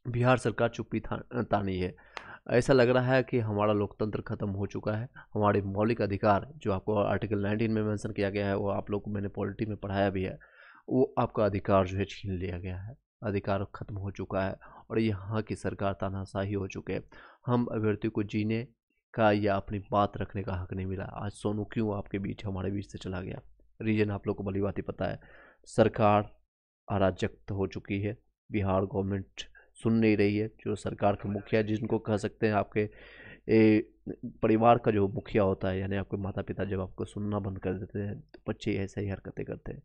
बिहार सरकार चुप्पी तानी है। ऐसा लग रहा है कि हमारा लोकतंत्र खत्म हो चुका है। हमारे मौलिक अधिकार जो आपको आर्टिकल 19 में मेंशन किया गया है, वो आप लोग को मैंने पॉलिटी में पढ़ाया भी है, वो आपका अधिकार जो है छीन लिया गया है। अधिकार खत्म हो चुका है और यहाँ की सरकार तानाशाही हो चुके हैं। हम अभ्यर्थी को जीने का या अपनी बात रखने का हक नहीं मिला। आज सोनू क्यों आपके बीच हमारे बीच से चला गया? रीजन आप लोग को भली बात ही पता है। सरकार अराजकता हो चुकी है। बिहार गवर्नमेंट सुन नहीं रही है। जो सरकार के मुखिया, जिनको कह सकते हैं आपके परिवार का जो मुखिया होता है, यानी आपके माता पिता जब आपको सुनना बंद कर देते हैं तो बच्चे ऐसे ही हरकतें करते हैं।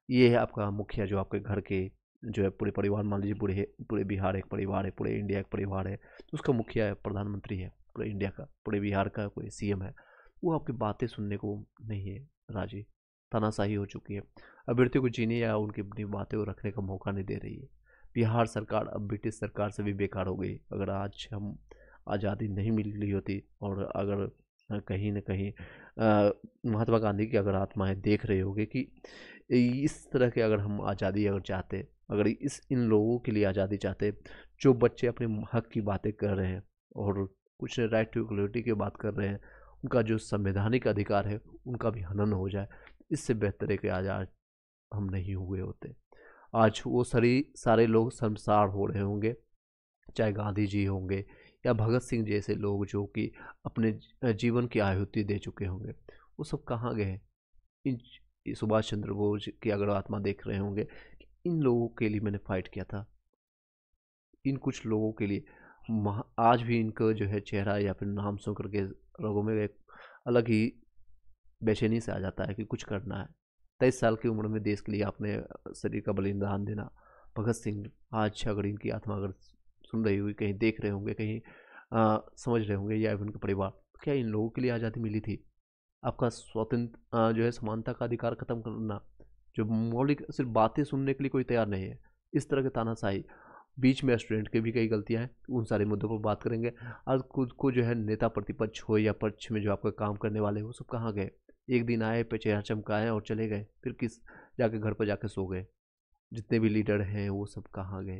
ये है आपका मुखिया जो आपके घर के जो है पूरे परिवार, मान लीजिए पूरे पूरे बिहार एक परिवार है, पूरे इंडिया एक परिवार है, तो उसका मुखिया है, प्रधानमंत्री है पूरे इंडिया का, पूरे बिहार का कोई सीएम है। वो आपकी बातें सुनने को नहीं है राजी। तानाशाही हो चुकी है। अभ्यर्थियों को जीने या उनकी अपनी बातें को रखने का मौका नहीं दे रही है। बिहार सरकार अब ब्रिटिश सरकार से भी बेकार हो गई। अगर आज हम आज़ादी नहीं मिली होती और अगर कहीं न कहीं महात्मा गांधी की अगर आत्माएं देख रहे होंगे कि इस तरह के, अगर हम आज़ादी अगर चाहते, अगर इन लोगों के लिए आज़ादी चाहते जो बच्चे अपने हक की बातें कर रहे हैं और कुछ राइट टू इक्वलिटी की बात कर रहे हैं, उनका जो संवैधानिक अधिकार है उनका भी हनन हो जाए, इससे बेहतर है कि आज हम नहीं हुए होते। आज वो सारे लोग शर्मसार हो रहे होंगे, चाहे गांधी जी होंगे या भगत सिंह जैसे लोग जो कि अपने जीवन की आहुति दे चुके होंगे। वो सब कहाँ गए? इन सुभाष चंद्र बोस की अगर आत्मा देख रहे होंगे कि इन लोगों के लिए मैंने फाइट किया था, इन कुछ लोगों के लिए। आज भी इनका जो है चेहरा या फिर नाम सुन करके लोगों में एक अलग ही बेचैनी से आ जाता है कि कुछ करना है। 23 साल की उम्र में देश के लिए आपने शरीर का बलिदान देना। भगत सिंह, आज अगर इनकी आत्मा अगर सुन रही हुई, कहीं देख रहे होंगे, कहीं समझ रहे होंगे, या उनका परिवार, तो क्या इन लोगों के लिए आज़ादी मिली थी? आपका स्वतंत्र जो है समानता का अधिकार खत्म करना, जो मौलिक सिर्फ बातें सुनने के लिए कोई तैयार नहीं है। इस तरह के तानाशाही, बीच में स्टूडेंट की भी कई गलतियां हैं, उन सारे मुद्दों पर बात करेंगे। आज खुद को जो है नेता प्रतिपक्ष हो या पक्ष में जो आपका काम करने वाले वो सब कहाँ गए? एक दिन आए पे चेहरा चमकाए और चले गए, फिर किस जाके घर पर जाके सो गए। जितने भी लीडर हैं वो सब कहाँ गए?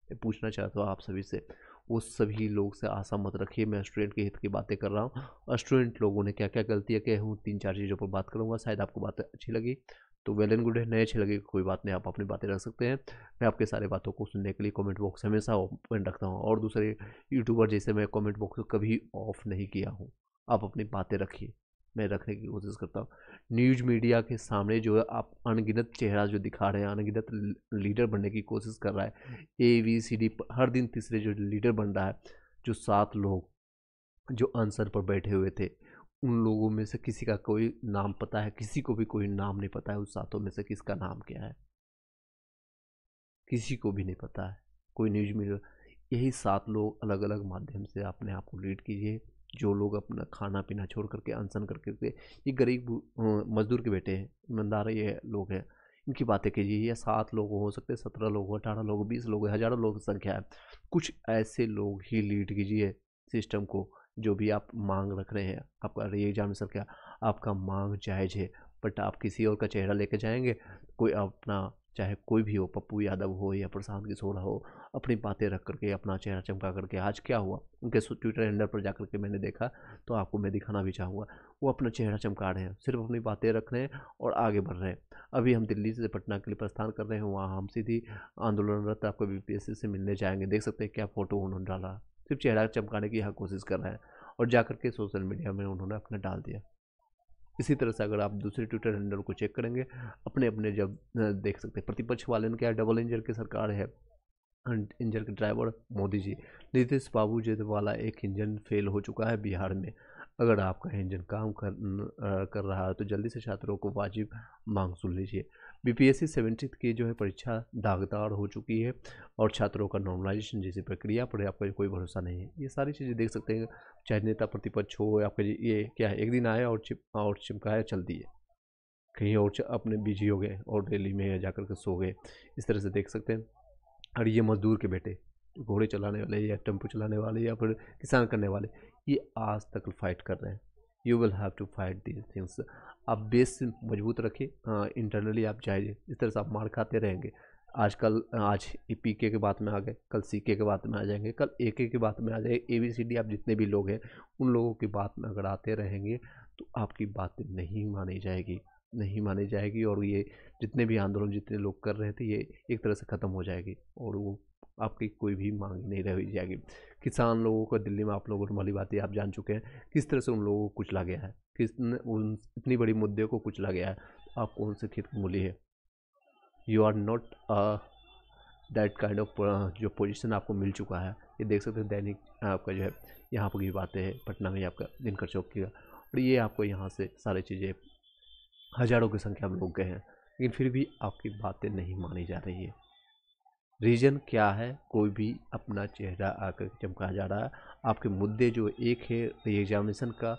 मैं पूछना चाहता हूँ आप सभी से। वो सभी लोग से आशा मत रखिए। मैं स्टूडेंट के हित की बातें कर रहा हूँ और स्टूडेंट लोगों ने क्या क्या गलतियाँ की हूँ, 3-4 चीज़ों पर बात करूँगा। शायद आपको बातें अच्छी लगी तो वेल एंड गुड है, नहीं अच्छी लगी कोई बात नहीं, आप अपनी बातें रख सकते हैं। मैं आपके सारे बातों को सुनने के लिए कमेंट बॉक्स हमेशा ओपन रखता हूँ और दूसरे यूट्यूबर जैसे मैं कमेंट बॉक्स को कभी ऑफ नहीं किया हूँ। आप अपनी बातें रखिए, मैं रखने की कोशिश करता हूँ। न्यूज़ मीडिया के सामने जो है आप अनगिनत चेहरा जो दिखा रहे हैं, अनगिनत लीडर बनने की कोशिश कर रहा है। ABCD हर दिन तीसरे जो लीडर बन रहा है, जो 7 लोग जो आंसर पर बैठे हुए थे, उन लोगों में से किसी का कोई नाम पता है? किसी को भी कोई नाम नहीं पता है। उस 7 में से किसका नाम क्या है? किसी को भी नहीं पता है। कोई न्यूज़ मीडिया, यही 7 लोग अलग अलग माध्यम से अपने आप को लीड कीजिए। जो लोग अपना खाना पीना छोड़ करके अनशन करके ये गरीब मजदूर के बेटे हैं, ईमानदार ये लोग हैं, इनकी बातें कीजिए। ये 7 लोग हो सकते हैं, 17 लोग हो, 18 लोग, 20 लोग, हज़ारों लोग की संख्या है। कुछ ऐसे लोग ही लीड कीजिए सिस्टम को। जो भी आप मांग रख रहे हैं, आपका ये एग्जाम सर, क्या आपका मांग जायज़ है, बट आप किसी और का चेहरा लेके जाएंगे, कोई अपना, चाहे कोई भी हो, पप्पू यादव हो या प्रशांत किशोर हो, अपनी बातें रख करके अपना चेहरा चमका करके, आज क्या हुआ उनके ट्विटर हैंडल पर जाकर के मैंने देखा, तो आपको मैं दिखाना भी चाहूँगा। वो अपना चेहरा चमका रहे हैं, सिर्फ अपनी बातें रख रहे हैं और आगे बढ़ रहे हैं। अभी हम दिल्ली से पटना के लिए प्रस्थान कर रहे हैं, वहाँ हम सीधी आंदोलनरत आपको BPSC से मिलने जाएंगे। देख सकते हैं क्या फ़ोटो उन्होंने डाला, सिर्फ चेहरा चमकाने की यहाँ कोशिश कर रहे हैं और जाकर के सोशल मीडिया में उन्होंने अपना डाल दिया। इसी तरह से अगर आप दूसरे ट्विटर हैंडल को चेक करेंगे, अपने अपने जब देख सकते हैं प्रतिपक्ष वाले ने क्या, डबल इंजन की सरकार है। इंजन के ड्राइवर मोदी जी, नीतीश बाबू जी वाला एक इंजन फेल हो चुका है बिहार में। अगर आपका इंजन काम कर रहा है तो जल्दी से छात्रों को वाजिब मांग सुन लीजिए। BPSC 70 की जो है परीक्षा दागदार हो चुकी है और छात्रों का नॉर्मलाइजेशन जैसी प्रक्रिया पर आपका कोई भरोसा नहीं है। ये सारी चीज़ें देख सकते हैं, चाहे नेता प्रतिपक्ष हो, आपका ये क्या है, एक दिन आए और चिपकाए चल दिए, कहीं और अपने बिजी हो गए और दिल्ली में जाकर के सो गए। इस तरह से देख सकते हैं। और ये मजदूर के बेटे, घोड़े चलाने वाले या टेम्पो चलाने वाले या फिर किसान करने वाले, ये आज तक फाइट कर रहे हैं। You will have to fight these things. आप बेस मजबूत रखिए, इंटरनली आप जाइए। इस तरह से आप मार खाते रहेंगे, आजकल आज पीके के बात में आ गए, कल सीके के बात में आ जाएंगे, कल एके की बात में आ जाएंगे, ABCD आप जितने भी लोग हैं उन लोगों की बात में अगर आते रहेंगे तो आपकी बात नहीं मानी जाएगी, नहीं मानी जाएगी। और ये जितने भी आंदोलन जितने लोग कर रहे थे ये एक तरह से ख़त्म हो जाएगी और वो आपकी कोई भी मांग नहीं रह जाएगी। किसान लोगों को दिल्ली में आप लोगों को वाली बातें आप जान चुके हैं किस तरह से उन लोगों को कुचला गया है, उन इतनी बड़ी मुद्दे को कुचला गया है। आप कौन से खेत मूली है, you are not that kind of जो पोजीशन आपको मिल चुका है। ये देख सकते हैं दैनिक आपका जो है यहाँ पर की बातें है, पटना में आपका दिनकर चौक की, और ये आपको यहाँ से सारी चीज़ें हज़ारों की संख्या में लोग गए हैं, लेकिन फिर भी आपकी बातें नहीं मानी जा रही है। रीज़न क्या है, कोई भी अपना चेहरा आकर चमकाया जा रहा है। आपके मुद्दे जो एक है एग्जामिनेशन का,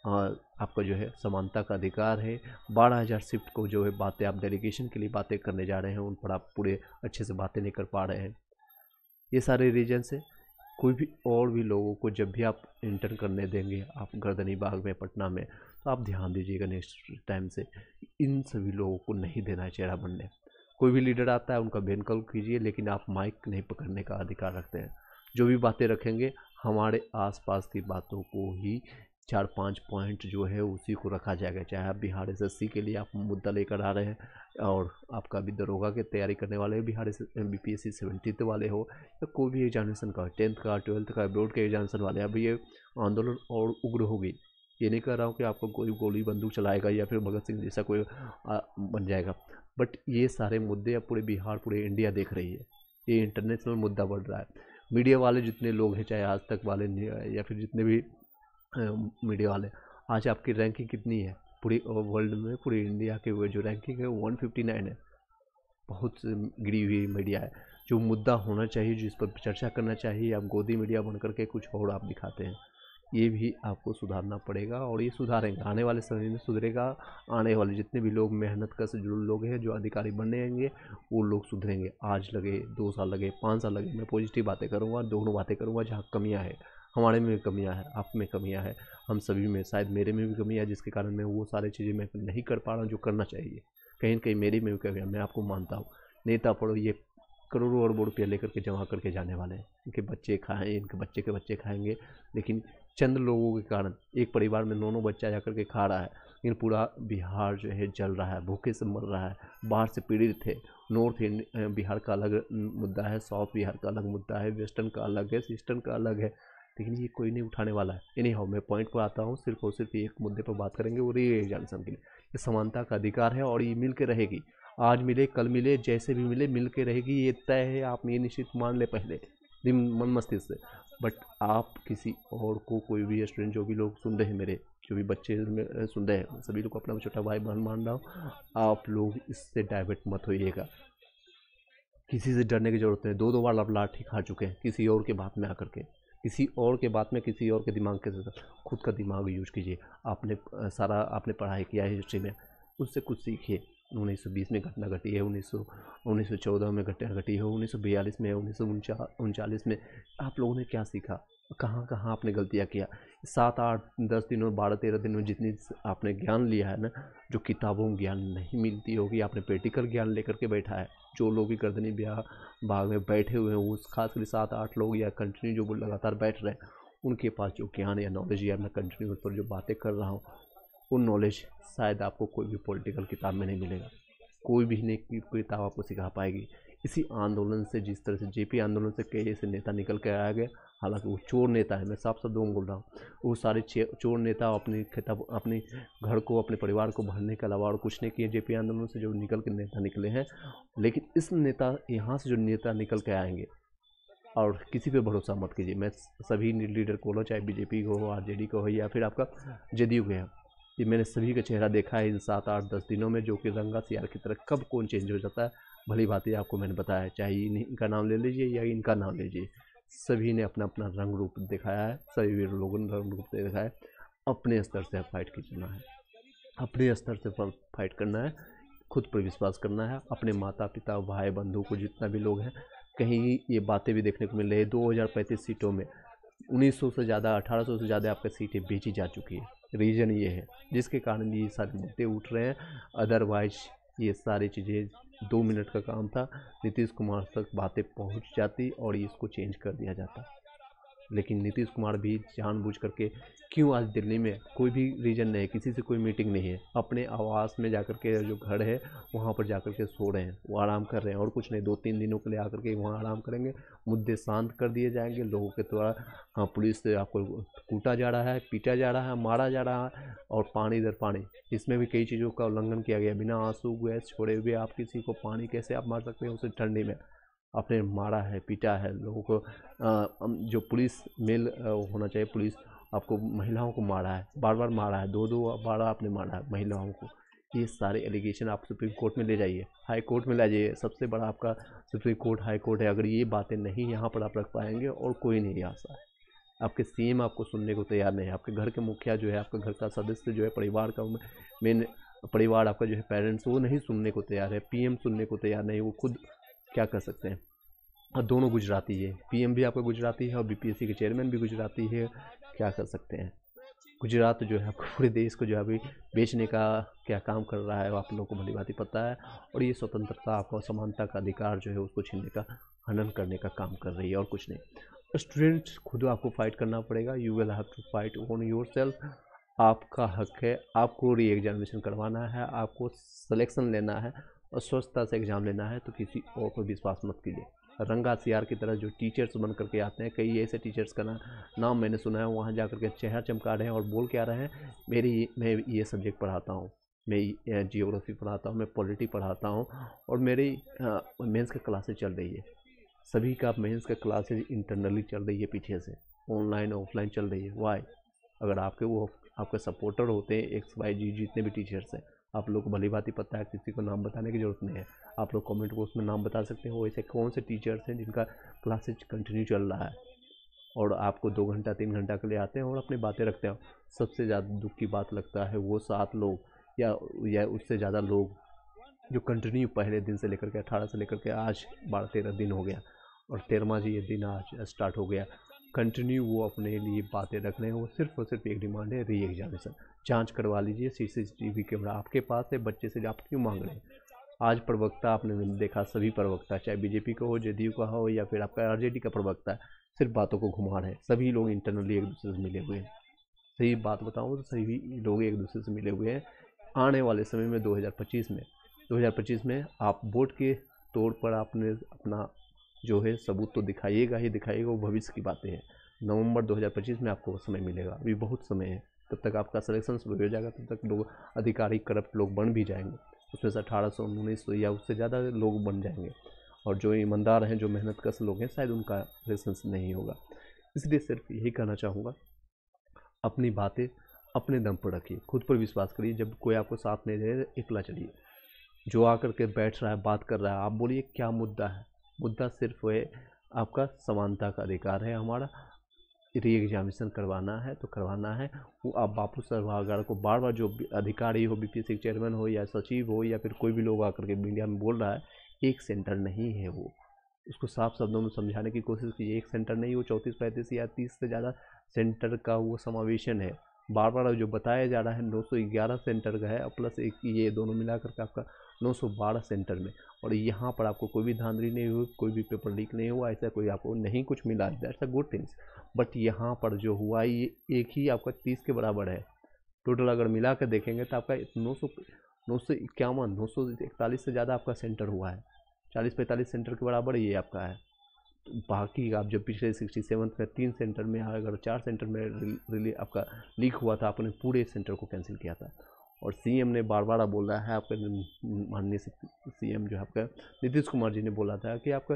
आपका जो है समानता का अधिकार है, 12,000 शिफ्ट को जो है बातें आप डेलीगेशन के लिए बातें करने जा रहे हैं, उन पर आप पूरे अच्छे से बातें नहीं कर पा रहे हैं। ये सारे रीजन से कोई भी और भी लोगों को जब भी आप इंटर्न करने देंगे आप गर्दनी बाग में पटना में, तो आप ध्यान दीजिएगा नेक्स्ट टाइम से इन सभी लोगों को नहीं देना है चेहरा बनने। कोई भी लीडर आता है उनका बैनकल कीजिए, लेकिन आप माइक नहीं पकड़ने का अधिकार रखते हैं। जो भी बातें रखेंगे हमारे आसपास की बातों को ही 4-5 पॉइंट जो है उसी को रखा जाएगा। चाहे आप बिहार SSC के लिए आप मुद्दा लेकर आ रहे हैं और आपका भी दरोगा की तैयारी करने वाले बिहार BPSC 70th वाले हो, या कोई भी एग्जामिनेशन का 10th का 12th का बोर्ड के एग्जामिनेशन वाले, अब ये आंदोलन और उग्र होगी। ये नहीं कह रहा हूँ कि आपको कोई गोली बंदूक चलाएगा या फिर भगत सिंह जैसा कोई बन जाएगा, बट ये सारे मुद्दे अब पूरे बिहार पूरे इंडिया देख रही है। ये इंटरनेशनल मुद्दा बढ़ रहा है। मीडिया वाले जितने लोग हैं, चाहे आज तक वाले या फिर जितने भी मीडिया वाले, आज आपकी रैंकिंग कितनी है पूरी वर्ल्ड में, पूरी इंडिया के वो जो रैंकिंग है 159 है। बहुत गिरी हुई मीडिया है। जो मुद्दा होना चाहिए, जिस पर चर्चा करना चाहिए, आप गोदी मीडिया बन करके कुछ और आप दिखाते हैं। ये भी आपको सुधारना पड़ेगा और ये सुधारेंगे, आने वाले समय में सुधरेगा। आने वाले जितने भी लोग मेहनत कर से जुड़े लोग हैं, जो अधिकारी बनेंगे वो लोग सुधरेंगे। आज लगे 2 साल लगे 5 साल लगे, मैं पॉजिटिव बातें करूँगा, दोनों बातें करूँगा। जहाँ कमियाँ है, हमारे में भी कमियाँ है, आप में कमियाँ है, हम सभी में, शायद मेरे में भी कमियाँ है, जिसके कारण मैं वो सारी चीज़ें मैं नहीं कर पा रहा हूँ जो करना चाहिए। कहीं न कहीं मेरी में भी कमियाँ, मैं आपको मानता हूँ। नेता पढ़ो, ये करोड़ों अरबों रुपये लेकर के जमा करके जाने वाले हैं, इनके बच्चे खाएँ, इनके बच्चे के बच्चे खाएंगे, लेकिन चंद लोगों के कारण एक परिवार में 9 बच्चा जाकर के खा रहा है, लेकिन पूरा बिहार जो है जल रहा है, भूखे से मर रहा है, बाढ़ से पीड़ित है। नॉर्थ बिहार का अलग मुद्दा है, साउथ बिहार का अलग मुद्दा है, वेस्टर्न का अलग है, ईस्टर्न का अलग है, लेकिन ये कोई नहीं उठाने वाला है। एनी हाउ, मैं पॉइंट पर आता हूँ, सिर्फ और सिर्फ एक मुद्दे पर बात करेंगे, वो रीएग्जामिनेशन के लिए। ये समानता का अधिकार है और ये मिल के रहेगी। आज मिले कल मिले जैसे भी मिले मिल के रहेगी, ये तय है। आप ये निश्चित मान ले पहले मन मस्तिष्क से। बट आप किसी और को, कोई भी स्टूडेंट, जो भी लोग सुन रहे हैं, मेरे जो भी बच्चे सुन रहे हैं, सभी लोग को अपना छोटा भाई बहन मान रहा हूँ। आप लोग इससे डाइवर्ट मत होइएगा, किसी से डरने की ज़रूरत नहीं। 2-2 बार आप लाठी खा चुके हैं किसी और के बात में आकर के, किसी और के बात में, किसी और के दिमाग के साथ। खुद का दिमाग यूज कीजिए। आपने आपने पढ़ाई किया है हिस्ट्री में, उससे कुछ सीखिए। 1920 में घटना घटी है, 1914 में घटना घटी है, 1942 में, 1939 में। आप लोगों ने क्या सीखा, कहाँ कहाँ आपने गलतियाँ किया? 7-8-10 दिनों 12-13 दिन में जितनी आपने ज्ञान लिया है ना, जो किताबों में ज्ञान नहीं मिलती होगी, आपने प्रैक्टिकल ज्ञान लेकर के बैठा है। जो लोग भी गर्दनी बाग में बैठे हुए हैं, वो खासकर 7-8 लोग या कंटिन्यू जो लगातार बैठ रहे हैं, उनके पास जो ज्ञान या नॉलेज, या मैं कंटिन्यू उस पर जो बातें कर रहा हूँ, वो नॉलेज शायद आपको कोई भी पॉलिटिकल किताब में नहीं मिलेगा। कोई भी नहीं किताब आपको सिखा पाएगी। इसी आंदोलन से, जिस तरह से JP आंदोलन से कई ऐसे नेता निकल के आया गया, हालांकि वो चोर नेता है, मैं साफ शब्दों में बोल रहा हूँ। वो सारे चोर नेता अपनी खिताब, अपने घर को, अपने परिवार को भरने के अलावा और कुछ नहीं किए। JP आंदोलन से जो निकल के नेता निकले हैं, लेकिन इस नेता, यहाँ से जो नेता निकल के आएंगे, और किसी पे भरोसा मत कीजिए। मैं सभी लीडर को बोलो, चाहे BJP को हो, RJD को हो, या फिर आपका JDU को है, ये मैंने सभी का चेहरा देखा है इन 7-8-10 दिनों में, जो कि रंगा सियार की तरह कब कौन चेंज हो जाता है। भली बात है, आपको मैंने बताया है, चाहे इनका नाम ले लीजिए या इनका नाम लीजिए, सभी ने अपना अपना रंग रूप दिखाया है, सभी लोगों ने रंग रूप दिखाया है। अपने स्तर से फाइट करना है, अपने स्तर से फाइट करना है, खुद पर विश्वास करना है। अपने माता पिता, भाई बंधु को, जितना भी लोग हैं, कहीं ये बातें भी देखने को मिल रही है। 2035 सीटों में 1900 से ज़्यादा, 1800 से ज़्यादा आपकी सीटें बेची जा चुकी है। रीज़न ये है, जिसके कारण ये सारे मुद्दे उठ रहे हैं। अदरवाइज ये सारी चीज़ें 2 मिनट का काम था, नीतीश कुमार तक बातें पहुंच जाती और इसको चेंज कर दिया जाता। लेकिन नीतीश कुमार भी जानबूझ करके क्यों आज दिल्ली में कोई भी रीजन नहीं है, किसी से कोई मीटिंग नहीं है, अपने आवास में जाकर के जो घर है वहाँ पर जाकर के सो रहे हैं, वो आराम कर रहे हैं और कुछ नहीं। 2-3 दिनों के लिए आकर के वहाँ आराम करेंगे, मुद्दे शांत कर दिए जाएंगे लोगों के द्वारा। हाँ, पुलिस से आपको कूटा जा रहा है, पीटा जा रहा है, मारा जा रहा है, और पानी दर पानी इसमें भी कई चीज़ों का उल्लंघन किया गया। बिना आंसू गैस छोड़े हुए आप किसी को पानी कैसे आप मार सकते हैं, उसे ठंडी में आपने मारा है, पीटा है लोगों को। जो पुलिस मेल होना चाहिए, पुलिस आपको महिलाओं को मारा है, बार बार मारा है, 2-2 बार आपने मारा है महिलाओं को। ये सारे एलिगेशन आप सुप्रीम कोर्ट में ले जाइए, हाई कोर्ट में ले जाइए, सबसे बड़ा आपका सुप्रीम कोर्ट हाई कोर्ट है। अगर ये बातें नहीं यहाँ पर आप रख पाएंगे और कोई नहीं आशा है। आपके सीएम आपको सुनने को तैयार नहीं है, आपके घर के मुखिया जो है, आपका घर का सदस्य जो है, परिवार का मेन परिवार आपका जो है, पेरेंट्स, वो नहीं सुनने को तैयार है, पीएम सुनने को तैयार नहीं, वो खुद क्या कर सकते हैं। और दोनों गुजराती है, पीएम भी आपका गुजराती है और बीपीएससी के चेयरमैन भी गुजराती है, क्या कर सकते हैं। गुजरात जो है आपको पूरे देश को जो है अभी बेचने का क्या काम कर रहा है, आप लोगों को भली भांति पता है। और ये स्वतंत्रता आपका समानता का अधिकार जो है उसको छीनने का, हनन करने का काम कर रही है और कुछ नहीं। स्टूडेंट्स खुद आपको फाइट करना पड़ेगा, you will have to fight on yourself. आपका हक है, आपको री एग्जामिनेशन करवाना है, आपको सिलेक्शन लेना है और स्वच्छता से एग्ज़ाम लेना है, तो किसी और पर विश्वास मत कीजिए। रंगा सियार की तरह जो टीचर्स बन करके आते हैं, कई ऐसे टीचर्स का नाम मैंने सुना है, वहाँ जा करके चेहरा चमका रहे हैं और बोल के आ रहे हैं मैं ये सब्जेक्ट पढ़ाता हूँ, मैं जियोग्राफी पढ़ाता हूँ, मैं पॉलिटी पढ़ाता हूँ और मेरी मेंस का क्लासेज चल रही है। सभी का मेंस का क्लासेज इंटरनली चल रही है, पीछे से ऑनलाइन ऑफलाइन चल रही है। वाई? अगर आपके सपोर्टर होते हैं XYZ जितने भी टीचर्स हैं, आप लोग को भली भांति पता है, किसी को नाम बताने की जरूरत नहीं है, आप लोग कमेंट बॉक्स में नाम बता सकते हो ऐसे कौन से टीचर्स हैं जिनका क्लासेज कंटिन्यू चल रहा है और आपको 2 घंटा 3 घंटा के लिए आते हैं और अपनी बातें रखते हैं। सबसे ज़्यादा दुख की बात लगता है वो 7 लोग या उससे ज़्यादा लोग जो कंटिन्यू पहले दिन से लेकर के 18 से लेकर के आज 12-13 दिन हो गया और 13वां ये दिन आज स्टार्ट हो गया, कंटिन्यू वो अपने लिए बातें रख रहे हैं। वो सिर्फ और सिर्फ एक डिमांड है, री एग्जामिनेशन। जांच करवा लीजिए, CCTV कैमरा आपके पास है, बच्चे से आप क्यों मांग रहे हैं। आज प्रवक्ता आपने देखा, सभी प्रवक्ता चाहे बीजेपी का हो, JDU का हो या फिर आपका RJD का प्रवक्ता है, सिर्फ बातों को घुमा रहे हैं। सभी लोग इंटरनली एक दूसरे से मिले हुए हैं। सही बात बताऊँ तो सभी लोग एक दूसरे से मिले हुए हैं। आने वाले समय में 2025 में आप वोट के तौर पर आपने अपना जो है सबूत तो दिखाइएगा ही दिखाइएगा, वो भविष्य की बातें हैं। नवंबर 2025 में आपको समय मिलेगा, अभी बहुत समय है, तब तक आपका सिलेक्शन शुरू हो जाएगा, तब तक लोग अधिकारी करप्ट लोग बन भी जाएंगे, उसमें से 1800 1900 या उससे ज़्यादा लोग बन जाएंगे। और जो ईमानदार हैं, जो मेहनतकश लोग हैं, शायद उनका सिलेक्शन नहीं होगा। इसलिए सिर्फ यही कहना चाहूँगा, अपनी बातें अपने दम पर रखिए, खुद पर विश्वास करिए। जब कोई आपको साथ नहीं दे, एकला चलिए। जो आकर के बैठ रहा है, बात कर रहा है, आप बोलिए क्या मुद्दा है। मुद्दा सिर्फ है आपका समानता का अधिकार है, हमारा री एग्जामिनेशन करवाना है तो करवाना है। वो आप बापू सभागार को बार बार, जो अधिकारी हो, BPSC चेयरमैन हो या सचिव हो या फिर कोई भी लोग आकर के मीडिया में बोल रहा है, एक सेंटर नहीं है वो। उसको साफ शब्दों में समझाने की कोशिश कीजिए, एक सेंटर नहीं, वो 34-35 या 30 से ज़्यादा सेंटर का वो समावेशन है। बार बार जो बताया जा रहा है 911 सेंटर का है, प्लस एक ये दोनों मिला करके आपका 912 सेंटर में। और यहाँ पर आपको कोई भी धांधली नहीं हुई, कोई भी पेपर लीक नहीं हुआ, ऐसा कोई आपको नहीं कुछ मिला, that's a good things. But यहाँ पर जो हुआ ये एक ही आपका 30 के बराबर है। टोटल अगर मिला कर देखेंगे तो आपका 951 941 से ज़्यादा आपका सेंटर हुआ है, 40-45 सेंटर के बराबर ये आपका है। बाकी आप जब पिछले 67 में 3 सेंटर में, अगर 4 सेंटर में आपका लीक हुआ था, आपने पूरे सेंटर को कैंसिल किया था। और CM ने बार बार बोला है, आपका माननीय CM जो है आपका नीतीश कुमार जी ने बोला था कि आपका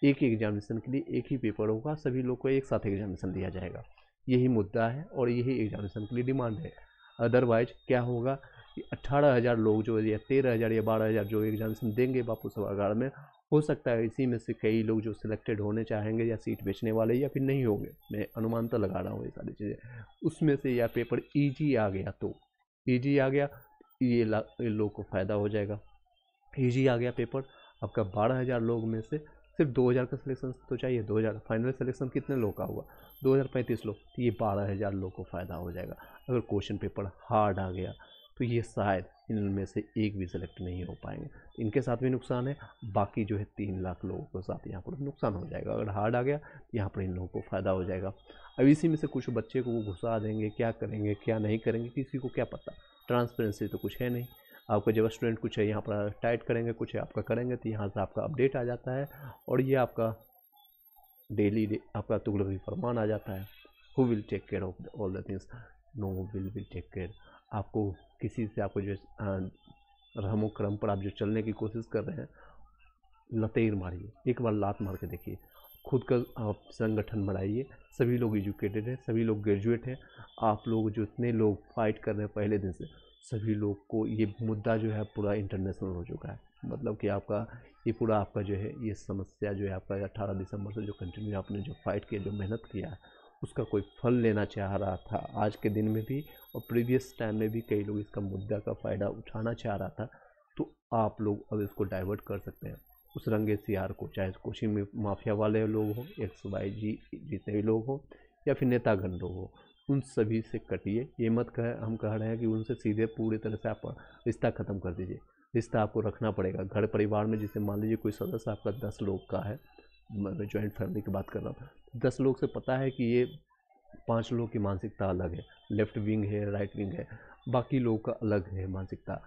एक ही एग्जामिनेशन के लिए एक ही पेपर होगा, सभी लोग को एक साथ एग्जामिनेशन दिया जाएगा। यही मुद्दा है और यही एग्जामिनेशन के लिए डिमांड है। अदरवाइज क्या होगा कि 18,000 लोग जो, या 13,000 या 12,000 जो एग्जामिनेशन देंगे बापू सभागार में, हो सकता है इसी में से कई लोग जो सिलेक्टेड होने चाहेंगे या सीट बेचने वाले या फिर नहीं होंगे, मैं अनुमान तो लगा रहा हूँ ये सारी चीज़ें, उसमें से या पेपर ईजी आ गया तो ईजी आ गया, ये लोग को फ़ायदा हो जाएगा। ईजी आ गया पेपर, आपका 12,000 लोग में से सिर्फ 2,000 का सिलेक्शन तो चाहिए, 2,000 फाइनल सिलेक्शन कितने लोग का हुआ, 2,035 लोग, तो ये 12,000 लोग को फ़ायदा हो जाएगा। अगर क्वेश्चन पेपर हार्ड आ गया तो ये शायद इनमें से एक भी सिलेक्ट नहीं हो पाएंगे। इनके साथ भी नुकसान है, बाकी जो है 3 लाख लोगों के साथ यहाँ पर नुकसान हो जाएगा। अगर हार्ड आ गया तो यहाँ पर इन लोगों को फ़ायदा हो जाएगा। अब इसी में से कुछ बच्चे को वो घुसा देंगे, क्या करेंगे क्या नहीं करेंगे किसी को क्या पता। ट्रांसपेरेंसी तो कुछ है नहीं। आपका जब स्टूडेंट कुछ है यहाँ पर टाइट करेंगे, कुछ है आपका करेंगे, तो यहाँ से आपका अपडेट आ जाता है और ये आपका डेली आपका तुगलकी फरमान आ जाता है। Who will take care of all the things, no will take care. आपको किसी से आपको जो रहमो क्रम पर आप जो चलने की कोशिश कर रहे हैं, लतेर मारिए, एक बार लात मार के देखिए। खुद का आप संगठन बनाइए, सभी लोग एजुकेटेड हैं, सभी लोग ग्रेजुएट हैं। आप लोग जितने लोग फाइट कर रहे हैं पहले दिन से, सभी लोग को ये मुद्दा जो है पूरा इंटरनेशनल हो चुका है। मतलब कि आपका ये पूरा आपका जो है ये समस्या जो है आपका 18 दिसंबर से जो कंटिन्यू आपने जो फाइट किया, जो मेहनत किया है, उसका कोई फल लेना चाह रहा था आज के दिन में भी, और प्रीवियस टाइम में भी कई लोग इसका मुद्दा का फ़ायदा उठाना चाह रहा था। तो आप लोग अब इसको डाइवर्ट कर सकते हैं उस रंगे सियार को, चाहे कोचिंग में माफिया वाले लोग हों, XYZ जितने भी लोग हों, या फिर नेतागण लोग हों, उन सभी से कटिए। ये मत हम कह रहे हैं कि उनसे सीधे पूरी तरह से आप रिश्ता ख़त्म कर दीजिए। रिश्ता आपको रखना पड़ेगा। घर परिवार में जैसे मान लीजिए कोई सदस्य आपका 10 लोग का है, मैं जॉइंट फैमिली की बात कर रहा हूँ, 10 लोग से पता है कि ये 5 लोग की मानसिकता अलग है, लेफ्ट विंग है, राइट विंग है, बाकी लोगों का अलग है मानसिकता।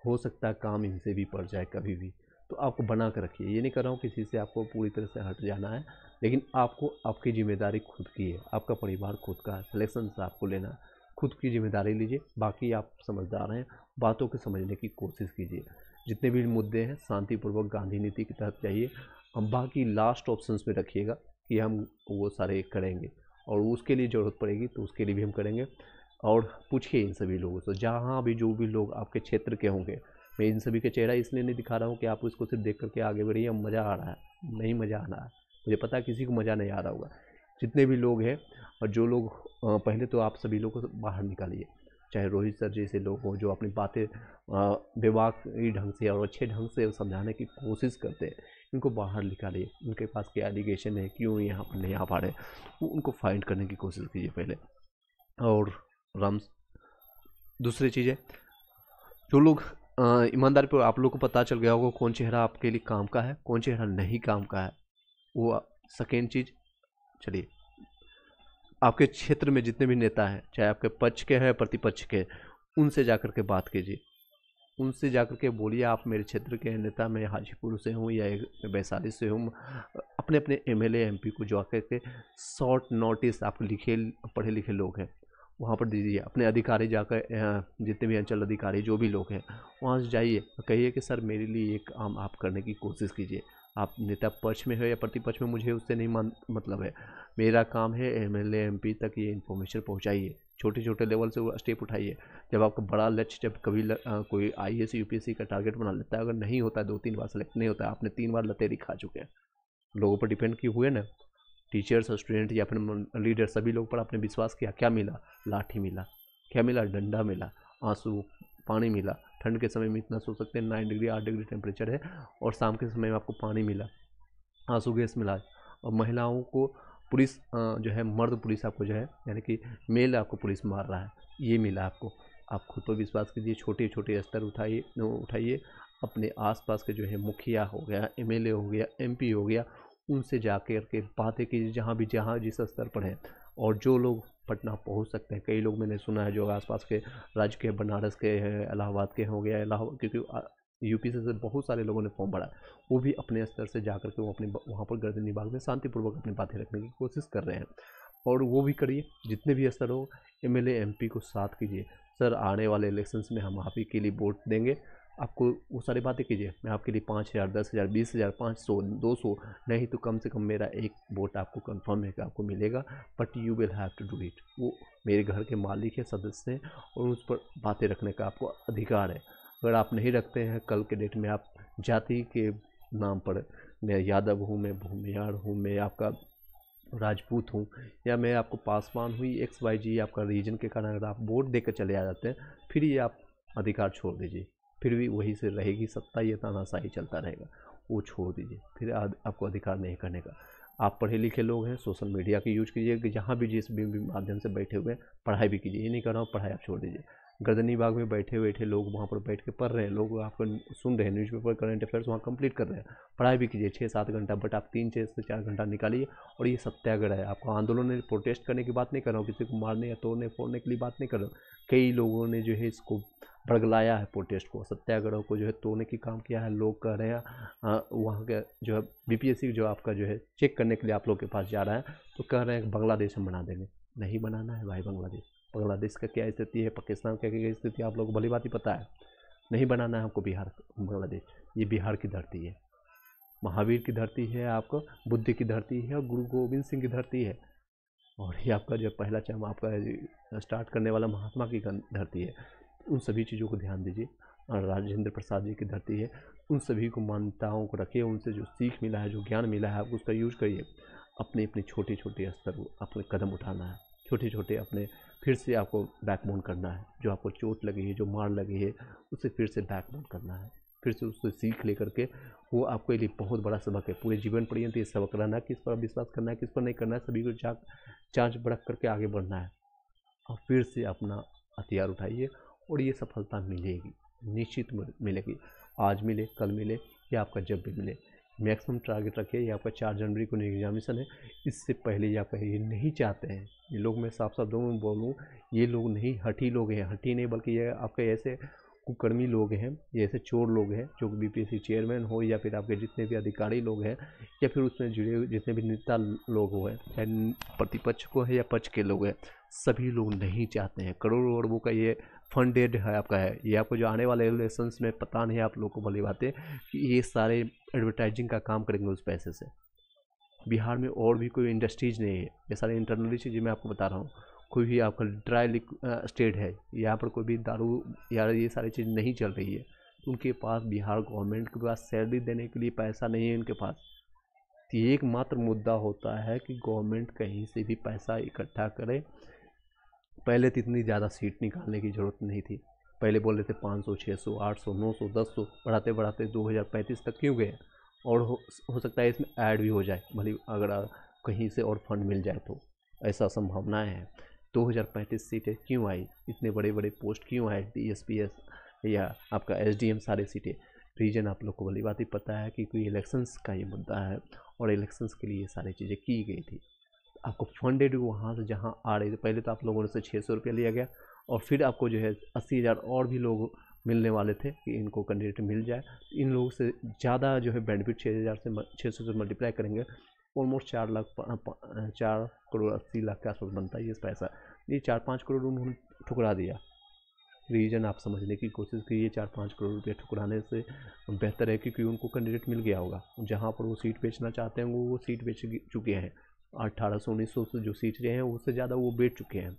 हो सकता है काम इनसे भी पड़ जाए कभी भी, तो आपको बना कर रखिए। ये नहीं कर रहा हूँ किसी से आपको पूरी तरह से हट जाना है, लेकिन आपको आपकी जिम्मेदारी खुद की है, आपका परिवार खुद का है, सिलेक्शन से आपको लेना है। खुद की जिम्मेदारी लीजिए, बाकी आप समझदार हैं, बातों को समझने की कोशिश कीजिए। जितने भी मुद्दे हैं शांतिपूर्वक गांधी नीति के तहत जाइए। हम बाकी लास्ट ऑप्शंस पे रखिएगा कि हम वो सारे करेंगे, और उसके लिए ज़रूरत पड़ेगी तो उसके लिए भी हम करेंगे। और पूछिए इन सभी लोगों से, जहाँ भी जो भी लोग आपके क्षेत्र के होंगे। मैं इन सभी का चेहरा इसलिए नहीं दिखा रहा हूँ कि आप इसको सिर्फ देख करके आगे बढ़िए, अब मज़ा आ रहा है, नहीं मज़ा आ रहा है, मुझे पता है किसी को मज़ा नहीं आ रहा होगा। जितने भी लोग हैं, और जो लोग पहले तो आप सभी लोगों को बाहर निकालिए, चाहे रोहित सर जैसे लोग हों जो अपनी बातें बेबाकी ढंग से और अच्छे ढंग से समझाने की कोशिश करते हैं, इनको बाहर निकालिए। उनके पास क्या एलिगेशन है, क्यों यहाँ पर नहीं आ पा रहे, उनको फाइंड करने की कोशिश कीजिए पहले। और राम्स दूसरी चीज़ है, जो लोग ईमानदारी पर आप लोग को पता चल गया होगा कौन चेहरा आपके लिए काम का है, कौन चेहरा नहीं काम का है। वो सेकेंड चीज़, चलिए आपके क्षेत्र में जितने भी नेता हैं, चाहे आपके पक्ष के हैं प्रतिपक्ष के, उनसे जाकर के बात कीजिए। उनसे जाकर के बोलिए आप मेरे क्षेत्र के नेता, मैं हाजीपुर से हूँ या वैशाली से हूँ। अपने अपने MLA MP को जो आकर के शॉर्ट नोटिस, आप लिखे पढ़े लिखे लोग हैं वहाँ पर दीजिए। अपने अधिकारी जाकर जितने भी अंचल अधिकारी जो भी लोग हैं वहाँ से जाइए, कहिए कि सर मेरे लिए एक काम आप करने की कोशिश कीजिए। आप नेता पक्ष में हो या प्रतिपक्ष में, मुझे उससे नहीं मतलब है, मेरा काम है MLA MP तक ये इन्फॉर्मेशन पहुँचाइए। छोटे छोटे लेवल से वो स्टेप उठाइए। जब आपका बड़ा लक्ष्य, जब कभी कोई IAS UPSC का टारगेट बना लेता है, अगर नहीं होता है 2-3 बार सेलेक्ट नहीं होता है, आपने 3 बार लतेरी खा चुके हैं, लोगों पर डिपेंड किए हुए ना, टीचर्स स्टूडेंट या फिर लीडर, सभी लोग पर आपने विश्वास किया, क्या मिला? लाठी मिला, क्या मिला? डंडा मिला, आंसू, पानी मिला। ठंड के समय में इतना सो सकते हैं, 9 डिग्री 8 डिग्री टेम्परेचर है, और शाम के समय में आपको पानी मिला, आंसू गैस मिला। और महिलाओं को पुलिस जो है, मर्द पुलिस आपको जो है, यानी कि मेल आपको पुलिस मार रहा है, ये मिला आपको। आप खुद पर विश्वास कीजिए, छोटे छोटे स्तर उठाइए। अपने आसपास के जो है मुखिया हो गया, MLA हो गया, MP हो गया, उनसे जा कर के बातें कीजिए, जहाँ जिस स्तर पर हैं। और जो लोग पटना पहुंच सकते हैं, कई लोग मैंने सुना है जो आसपास के राज्य के, बनारस के हैं, इलाहाबाद के हो गया, इलाहाबाद, क्योंकि UP से बहुत सारे लोगों ने फॉर्म भरा, वो भी अपने स्तर से जा कर के वो अपने वहाँ पर गर्दनी बाग में शांतिपूर्वक अपनी बातें रखने की कोशिश कर रहे हैं। और वो भी करिए, जितने भी स्तर हो, MLA MP को साथ कीजिए। सर आने वाले इलेक्शंस में हम आप ही के लिए वोट देंगे, आपको वो सारी बातें कीजिए। मैं आपके लिए 5,000, 10,000, 20,000, 500, 200 नहीं तो कम से कम मेरा एक वोट आपको कंफर्म है कि आपको मिलेगा, but you will have to do it. वो मेरे घर के मालिक है, सदस्य हैं, और उस पर बातें रखने का आपको अधिकार है। अगर आप नहीं रखते हैं, कल के डेट में आप जाति के नाम पर, मैं यादव हूँ, मैं भूमियार हूँ, मैं आपका राजपूत हूँ, या मैं आपको पासवान हुई XYZ आपका रीजन के कारण अगर आप वोट देकर चले आ जाते हैं, फिर ये आप अधिकार छोड़ दीजिए। फिर भी वही से रहेगी सत्ता, ये तानाशाही चलता रहेगा, वो छोड़ दीजिए, फिर आपको अधिकार नहीं करने का। आप पढ़े लिखे लोग हैं, सोशल मीडिया की यूज कीजिए, कि जहाँ भी जिस भी माध्यम से बैठे हुए हैं पढ़ाई भी कीजिए। ये नहीं कर रहा हूँ पढ़ाई आप छोड़ दीजिए। गर्दनी बाग में बैठे बैठे लोग वहाँ पर बैठ के पढ़ रहे हैं, लोग आपको सुन रहे हैं, न्यूज़पेपर करंट अफेयर्स वहाँ कंप्लीट कर रहे हैं। पढ़ाई भी कीजिए 6-7 घंटा, बट आप 3 से 4 घंटा निकालिए। और ये सत्याग्रह है, आपको आंदोलन में प्रोटेस्ट करने की बात नहीं कर रहा हूँ, किसी को मारने या तोड़ने फोड़ने के लिए बात नहीं कर रहा हूँ। कई लोगों ने जो है इसको बरगलाया है, प्रोटेस्ट को, सत्याग्रह को जो है तोड़ने की काम किया है। लोग कह रहे हैं वहाँ के जो है बीपीएससी जो आपका जो है चेक करने के लिए आप लोग के पास जा रहा है, तो कह रहे हैं कि बांग्लादेश हम बना देंगे। नहीं बनाना है भाई बांग्लादेश का क्या स्थिति है, पाकिस्तान का क्या स्थिति है आप लोग को भली बात ही पता है। नहीं बनाना है हमको बिहार बांग्लादेश। ये बिहार की धरती है, महावीर की धरती है, आपको बुद्ध की धरती है और गुरु गोविंद सिंह की धरती है। और ये आपका जो पहला चम आपका स्टार्ट करने वाला महात्मा की धरती है। उन सभी चीज़ों को ध्यान दीजिए। और राजेंद्र प्रसाद जी की धरती है। उन सभी को मान्यताओं को रखिए, उनसे जो सीख मिला है, जो ज्ञान मिला है, आप उसका यूज करिए। अपने अपने छोटे छोटे स्तर को अपने कदम उठाना है, छोटे छोटे अपने फिर से आपको बैकबोन करना है। जो आपको चोट लगी है, जो मार लगी है, उसे फिर से बैकबोन करना है, फिर से उससे सीख लेकर के वो आपके लिए बहुत बड़ा सबक है। पूरे जीवन पर्यंत ये सबक रहना है, किस पर विश्वास करना है, किस पर नहीं करना है, सभी को जांच परख करके आगे बढ़ना है। और फिर से अपना हथियार उठाइए और ये सफलता मिलेगी, निश्चित मिलेगी। आज मिले, कल मिले या आपका जब भी मिले। मैक्सिमम टारगेट रखिए। ये आपका 4 जनवरी को एग्जामिनेशन है, इससे पहले ये आपका ये नहीं चाहते हैं ये लोग। मैं साफ साफ दोनों बोलूँ, ये लोग नहीं हठी लोग हैं, हठी नहीं, बल्कि ये आपके ऐसे कुकर्मी लोग हैं, ये ऐसे चोर लोग हैं जो बीपीएससी चेयरमैन हो या फिर आपके जितने भी अधिकारी लोग हैं या फिर उसमें जुड़े हुए जितने भी नेता लोग हुए, चाहे प्रतिपक्ष को है या पक्ष के लोग हैं, सभी लोग नहीं चाहते हैं। करोड़ों अरबों का ये फंडेड है आपका है। ये आपको जो आने वाले इलेक्शंस में पता नहीं है आप लोग को भली बात है कि ये सारे एडवर्टाइजिंग का काम करेंगे उस पैसे से। बिहार में और भी कोई इंडस्ट्रीज नहीं है, ये सारे इंटरनली चीज़ें मैं आपको बता रहा हूँ। कोई भी आपका ड्राई स्टेट है, यहाँ पर कोई भी दारू या ये सारी चीज़ नहीं चल रही है। उनके पास बिहार गवर्नमेंट के पास सैलरी देने के लिए पैसा नहीं है उनके पास। तो ये एकमात्र मुद्दा होता है कि गवर्नमेंट कहीं से भी पैसा इकट्ठा करे। पहले तो इतनी ज़्यादा सीट निकालने की ज़रूरत नहीं थी। पहले बोल रहे थे 500, 600, 800, 900, 1000 बढ़ाते बढ़ाते 2035 तक क्यों गए। और हो सकता है इसमें ऐड भी हो जाए, भले अगर कहीं से और फंड मिल जाए तो ऐसा संभावनाएं हैं। 2035 सीटें क्यों आई, इतने बड़े बड़े पोस्ट क्यों आए, DSPS या आपका SDM सारे सीटें। रीजन आप लोग को भली बात ही पता है कि कोई इलेक्शंस का ये मुद्दा है और इलेक्शंस के लिए ये सारी चीज़ें की गई थी। आपको फंडेड वहाँ से जहाँ आ रही थी, पहले तो आप लोगों से 600 रुपया लिया गया और फिर आपको जो है 80,000 और भी लोग मिलने वाले थे कि इनको कैंडिडेट मिल जाए। इन लोगों से ज़्यादा जो है बेनिफिट 600 से मल्टीप्लाई करेंगे ऑलमोस्ट 4 करोड़ 80 लाख के आसपास बनता है ये पैसा। ये 4-5 करोड़ उन्होंने ठुकरा दिया। रीजन आप समझने की कोशिश कीजिए। 4-5 करोड़ रुपये ठुकराने से बेहतर है क्योंकि उनको कैंडिडेट मिल गया होगा। जहाँ पर वो सीट बेचना चाहते हैं वो सीट बेच चुके हैं। 1800-1900 से जो सीट रहे हैं उससे ज़्यादा वो बेच चुके हैं।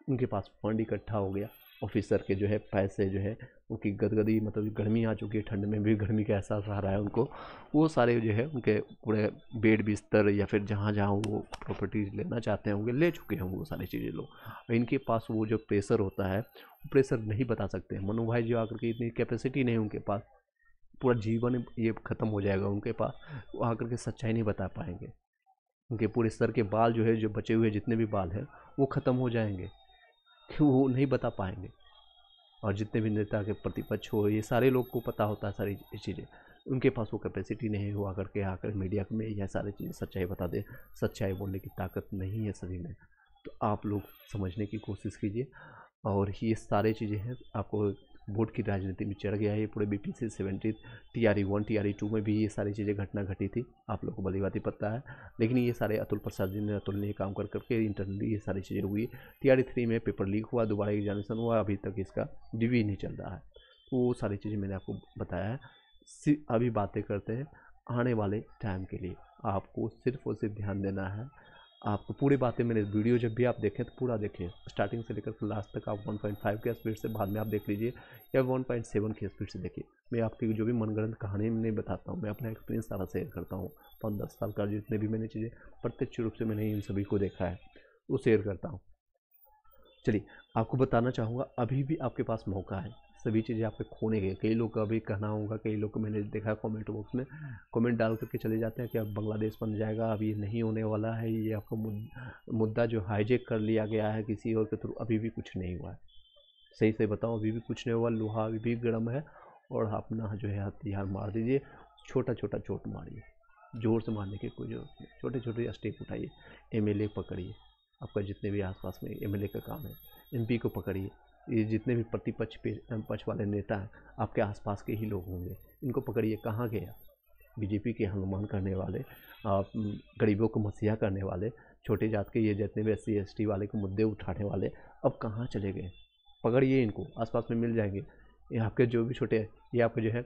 उनके पास फंड इकट्ठा हो गया। ऑफिसर के जो है पैसे जो है उनकी गदगदी, मतलब गर्मी आ चुकी है, ठंड में भी गर्मी का एहसास आ रहा है उनको। वो सारे जो है उनके पूरे बेड बिस्तर या फिर जहाँ जहाँ वो प्रॉपर्टीज लेना चाहते हैं होंगे ले चुके हैं वो सारी चीज़ें लोग। इनके पास वो जो प्रेशर होता है वो प्रेशर नहीं बता सकते हैं। मनु भाई जो आकर के इतनी कैपेसिटी नहीं उनके पास, पूरा जीवन ये ख़त्म हो जाएगा उनके पास, वो आकर के सच्चाई नहीं बता पाएंगे। उनके पूरे सर के बाल जो है, जो बचे हुए जितने भी बाल हैं वो ख़त्म हो जाएंगे कि वो नहीं बता पाएंगे। और जितने भी नेता के प्रतिपक्ष हो, ये सारे लोग को पता होता है सारी चीज़ें। उनके पास वो कैपेसिटी नहीं हुआ करके आकर मीडिया में यह सारी चीज़ें सच्चाई बता दे। सच्चाई बोलने की ताकत नहीं है सभी में। तो आप लोग समझने की कोशिश कीजिए। और ये सारी चीज़ें हैं, आपको वोट की राजनीति में चढ़ गया है। ये पूरे BPC 70 TRE 1 TRE 2 में भी ये सारी चीज़ें घटना घटी थी, आप लोग को भली बात ही पता है। लेकिन ये सारे अतुल प्रसाद जी ने अतुलनीय काम कर करके इंटरनली ये सारी चीज़ें हुई। TRE 3 में पेपर लीक हुआ, दोबारा एग्जामिनेशन हुआ, अभी तक इसका रिव्यू नहीं चल रहा है। तो वो सारी चीज़ें मैंने आपको बताया है। अभी बातें करते हैं आने वाले टाइम के लिए। आपको सिर्फ और सिर्फ ध्यान देना है। आपको पूरी बातें मेरे वीडियो जब भी आप देखें तो पूरा देखें, स्टार्टिंग से लेकर लास्ट तक। आप 1.5 के स्पीड से बाद में आप देख लीजिए या 1.7 की स्पीड से देखिए। मैं आपकी जो भी मनगढ़ंत कहानी नहीं बताता हूँ, मैं अपना एक्सपीरियंस सारा शेयर करता हूँ। 5-10 साल का जितने भी मैंने चीज़ें प्रत्यक्ष रूप से मैंने इन सभी को देखा है वो शेयर करता हूँ। चलिए, आपको बताना चाहूँगा अभी भी आपके पास मौका है। सभी चीज़ें आपके खोने गए। कई लोग का भी कहना होगा, कई लोग को मैंने देखा कमेंट बॉक्स में कमेंट डाल करके चले जाते हैं कि अब बांग्लादेश बन जाएगा, अब ये नहीं होने वाला है, ये आपका मुद्दा जो हाईजेक कर लिया गया है किसी और के थ्रू, अभी भी कुछ नहीं हुआ है। सही से बताओ, अभी भी कुछ नहीं हुआ, लोहा अभी भी गर्म है। और अपना जो है हथियार मार दीजिए, छोटा छोटा चोट मारिए, जोर से मारने की कोई जरूरत नहीं, छोटे छोटे स्टेप उठाइए। एमएलए पकड़िए, आपका जितने भी आसपास में एमएलए का काम है, एमपी को पकड़िए। ये जितने भी प्रतिपक्ष पक्ष वाले नेता हैं आपके आसपास के ही लोग होंगे, इनको पकड़िए। कहाँ गया बीजेपी के हनुमान करने वाले, गरीबों को मसीहा करने वाले, छोटे जात के ये जितने भी SC ST वाले को मुद्दे उठाने वाले, अब कहाँ चले गए? पकड़िए इनको, आसपास में मिल जाएंगे। ये आपके जो भी छोटे, ये आपके जो है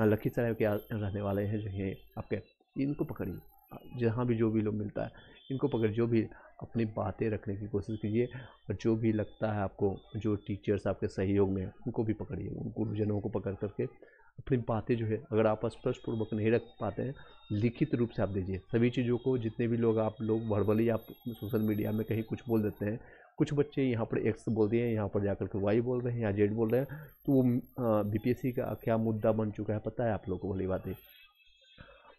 लखीसराय के रहने वाले हैं जो है आपके, इनको पकड़िए। जहाँ भी जो भी लोग मिलता है इनको पकड़, जो भी अपनी बातें रखने की कोशिश कीजिए। और जो भी लगता है आपको, जो टीचर्स आपके सहयोग में उनको भी पकड़िए, उन गुरुजनों को पकड़ करके अपनी बातें जो है, अगर आप स्पष्टपूर्वक नहीं रख पाते हैं, लिखित रूप से आप दीजिए सभी चीज़ों को। जितने भी लोग आप लोग वर्बली आप सोशल मीडिया में कहीं कुछ बोल देते हैं, कुछ बच्चे यहाँ पर एक्स बोल दिए, यहाँ पर जाकर के वाई बोल रहे हैं या जेड बोल रहे हैं, तो वो BPSC का क्या मुद्दा बन चुका है पता है आप लोगों को? भली बात है,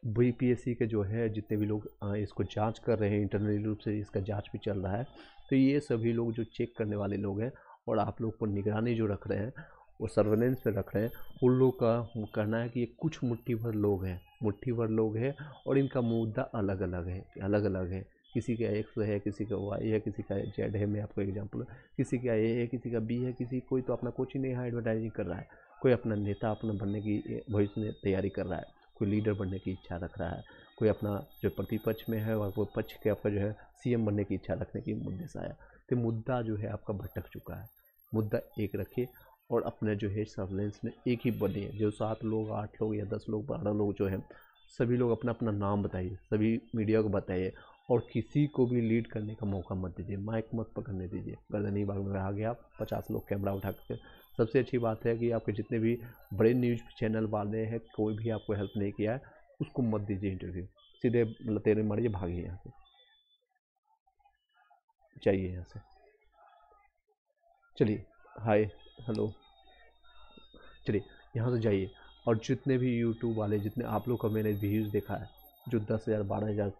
BPSC के जो है जितने भी लोग इसको जांच कर रहे हैं, इंटरनली रूप से इसका जांच भी चल रहा है, तो ये सभी लोग जो चेक करने वाले लोग हैं और आप लोग को निगरानी जो रख रहे हैं, वो सर्वेलेंस पे रख रहे हैं, उन लोग का कहना है कि ये कुछ मुट्ठी भर लोग हैं, मुट्ठी भर लोग हैं, और इनका मुद्दा अलग अलग है, अलग अलग है। किसी का X है, किसी का Y है, किसी का Z है, मैं आपको एग्जांपल, किसी का A है, किसी का B है, किसी कोई तो अपना कोचिंग यहाँ एडवर्टाइजिंग कर रहा है, कोई अपना नेता अपना बनने की भविष्य में तैयारी कर रहा है, कोई लीडर बनने की इच्छा रख रहा है, कोई अपना जो प्रतिपक्ष में है और कोई पक्ष के आपका जो है CM बनने की इच्छा रखने की मुद्दे से आया। तो मुद्दा जो है आपका भटक चुका है। मुद्दा एक रखिए और अपने जो है सर्वेलेंस में एक ही बनिए। जो 7 लोग 8 लोग या 10 लोग 12 लोग जो है, सभी लोग अपना अपना नाम बताइए, सभी मीडिया को बताइए, और किसी को भी लीड करने का मौका मत दीजिए, माइक मत पकड़ने दीजिए। गर्दनी बाग में आ गया 50 लोग कैमरा उठा के। सबसे अच्छी बात है कि आपके जितने भी बड़े न्यूज़ चैनल वाले हैं, कोई भी आपको हेल्प नहीं किया है, उसको मत दीजिए इंटरव्यू, सीधे लतेरे मारिए, भागिए यहाँ से, चाहिए यहाँ से। चलिए, हाय हेलो, चलिए यहाँ से जाइए। और जितने भी यूट्यूब वाले, जितने आप लोग का मैंने व्यूज़ देखा है, जो 10,000 12,000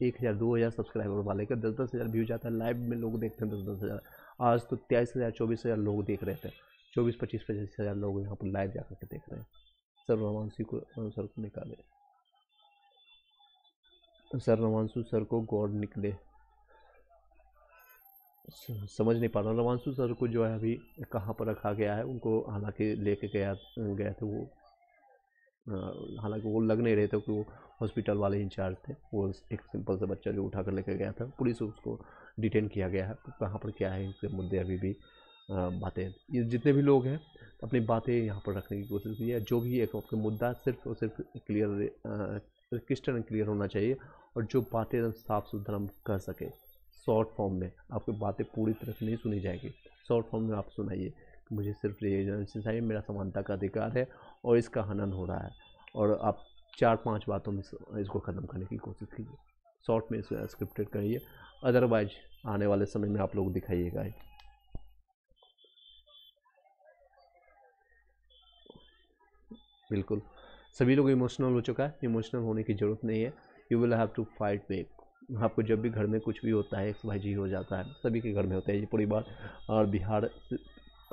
1,000 2,000 सब्सक्राइबर वाले का 10,000 व्यूज आता है, लाइव में लोग देखते हैं 10,000। आज तो 23,000 24,000 लोग देख रहे थे, 25,000 लोग यहाँ पर लाइव जाकर के देख रहे हैं। सर रवांशी को सर को निकाले, सर रवांशु सर को गॉड निकले, समझ नहीं पा रहा। रवांशु सर को जो है अभी कहाँ पर रखा गया है, उनको हालांकि लेके गए थे वो, हालांकि वो लग नहीं रहे थे कि वो हॉस्पिटल वाले इंचार्ज थे। वो एक सिंपल सा बच्चा जो उठा कर लेकर गया था, पुलिस उसको डिटेन किया गया है। तो कहाँ पर क्या है इसके मुद्दे अभी भी बातें, ये जितने भी लोग हैं अपनी बातें यहाँ पर रखने की कोशिश की है। जो भी एक आपका मुद्दा सिर्फ और सिर्फ क्लियर, क्रिस्टल क्लियर होना चाहिए, और जो बातें साफ सुथरा हम कर सके शॉर्ट फॉर्म में। आपकी बातें पूरी तरह से नहीं सुनी जाएगी, शॉर्ट फॉर्म में आप सुनाइए। मुझे सिर्फ ये एजेंसी चाहिए, मेरा समानता का अधिकार है और इसका हनन हो रहा है, और आप 4-5 बातों में इसको ख़त्म करने की कोशिश कीजिए। शॉर्ट में इसको स्क्रिप्टेड करिए, अदरवाइज आने वाले समय में आप लोग दिखाइएगा। बिल्कुल सभी लोग इमोशनल हो चुका है, इमोशनल होने की ज़रूरत नहीं है। You will have to fight back. आपको जब भी घर में कुछ भी होता है, XYZ हो जाता है, सभी के घर में होता है ये पूरी बात। और बिहार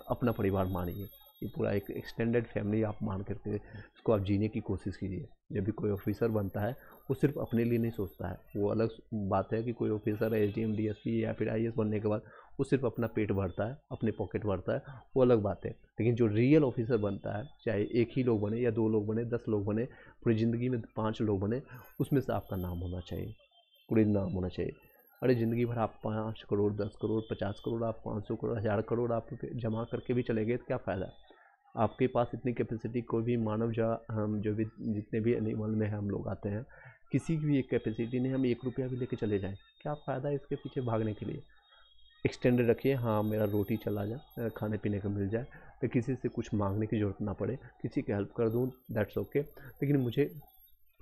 अपना परिवार मानिए, ये पूरा एक एक्सटेंडेड फैमिली आप मान करके इसको आप जीने की कोशिश कीजिए। जब भी कोई ऑफिसर बनता है वो सिर्फ अपने लिए नहीं सोचता है। वो अलग बात है कि कोई ऑफिसर SDM DSP या फिर IAS बनने के बाद वो सिर्फ अपना पेट भरता है, अपने पॉकेट भरता है, वो अलग बात है। लेकिन जो रियल ऑफिसर बनता है, चाहे एक ही लोग बने या 2 लोग बने, 10 लोग बने, पूरी ज़िंदगी में 5 लोग बने, उसमें से आपका नाम होना चाहिए, पूरी नाम होना चाहिए। अरे ज़िंदगी भर आप 5 करोड़ 10 करोड़ 50 करोड़, आप 500 करोड़ 1000 करोड़ आप जमा करके भी चले गए तो क्या फ़ायदा? आपके पास इतनी कैपेसिटी कोई भी मानव हम जो भी जितने भी एनिमल में हम लोग आते हैं, किसी की भी एक कैपेसिटी नहीं। हम 1 रुपया भी लेके चले जाएं, क्या फ़ायदा इसके पीछे भागने के लिए? एक्सटेंडेड रखिए, हाँ मेरा रोटी चला जाए, खाने पीने का मिल जाए, तो किसी से कुछ मांगने की ज़रूरत ना पड़े, किसी की हेल्प कर दूँ, दैट्स ओके। लेकिन मुझे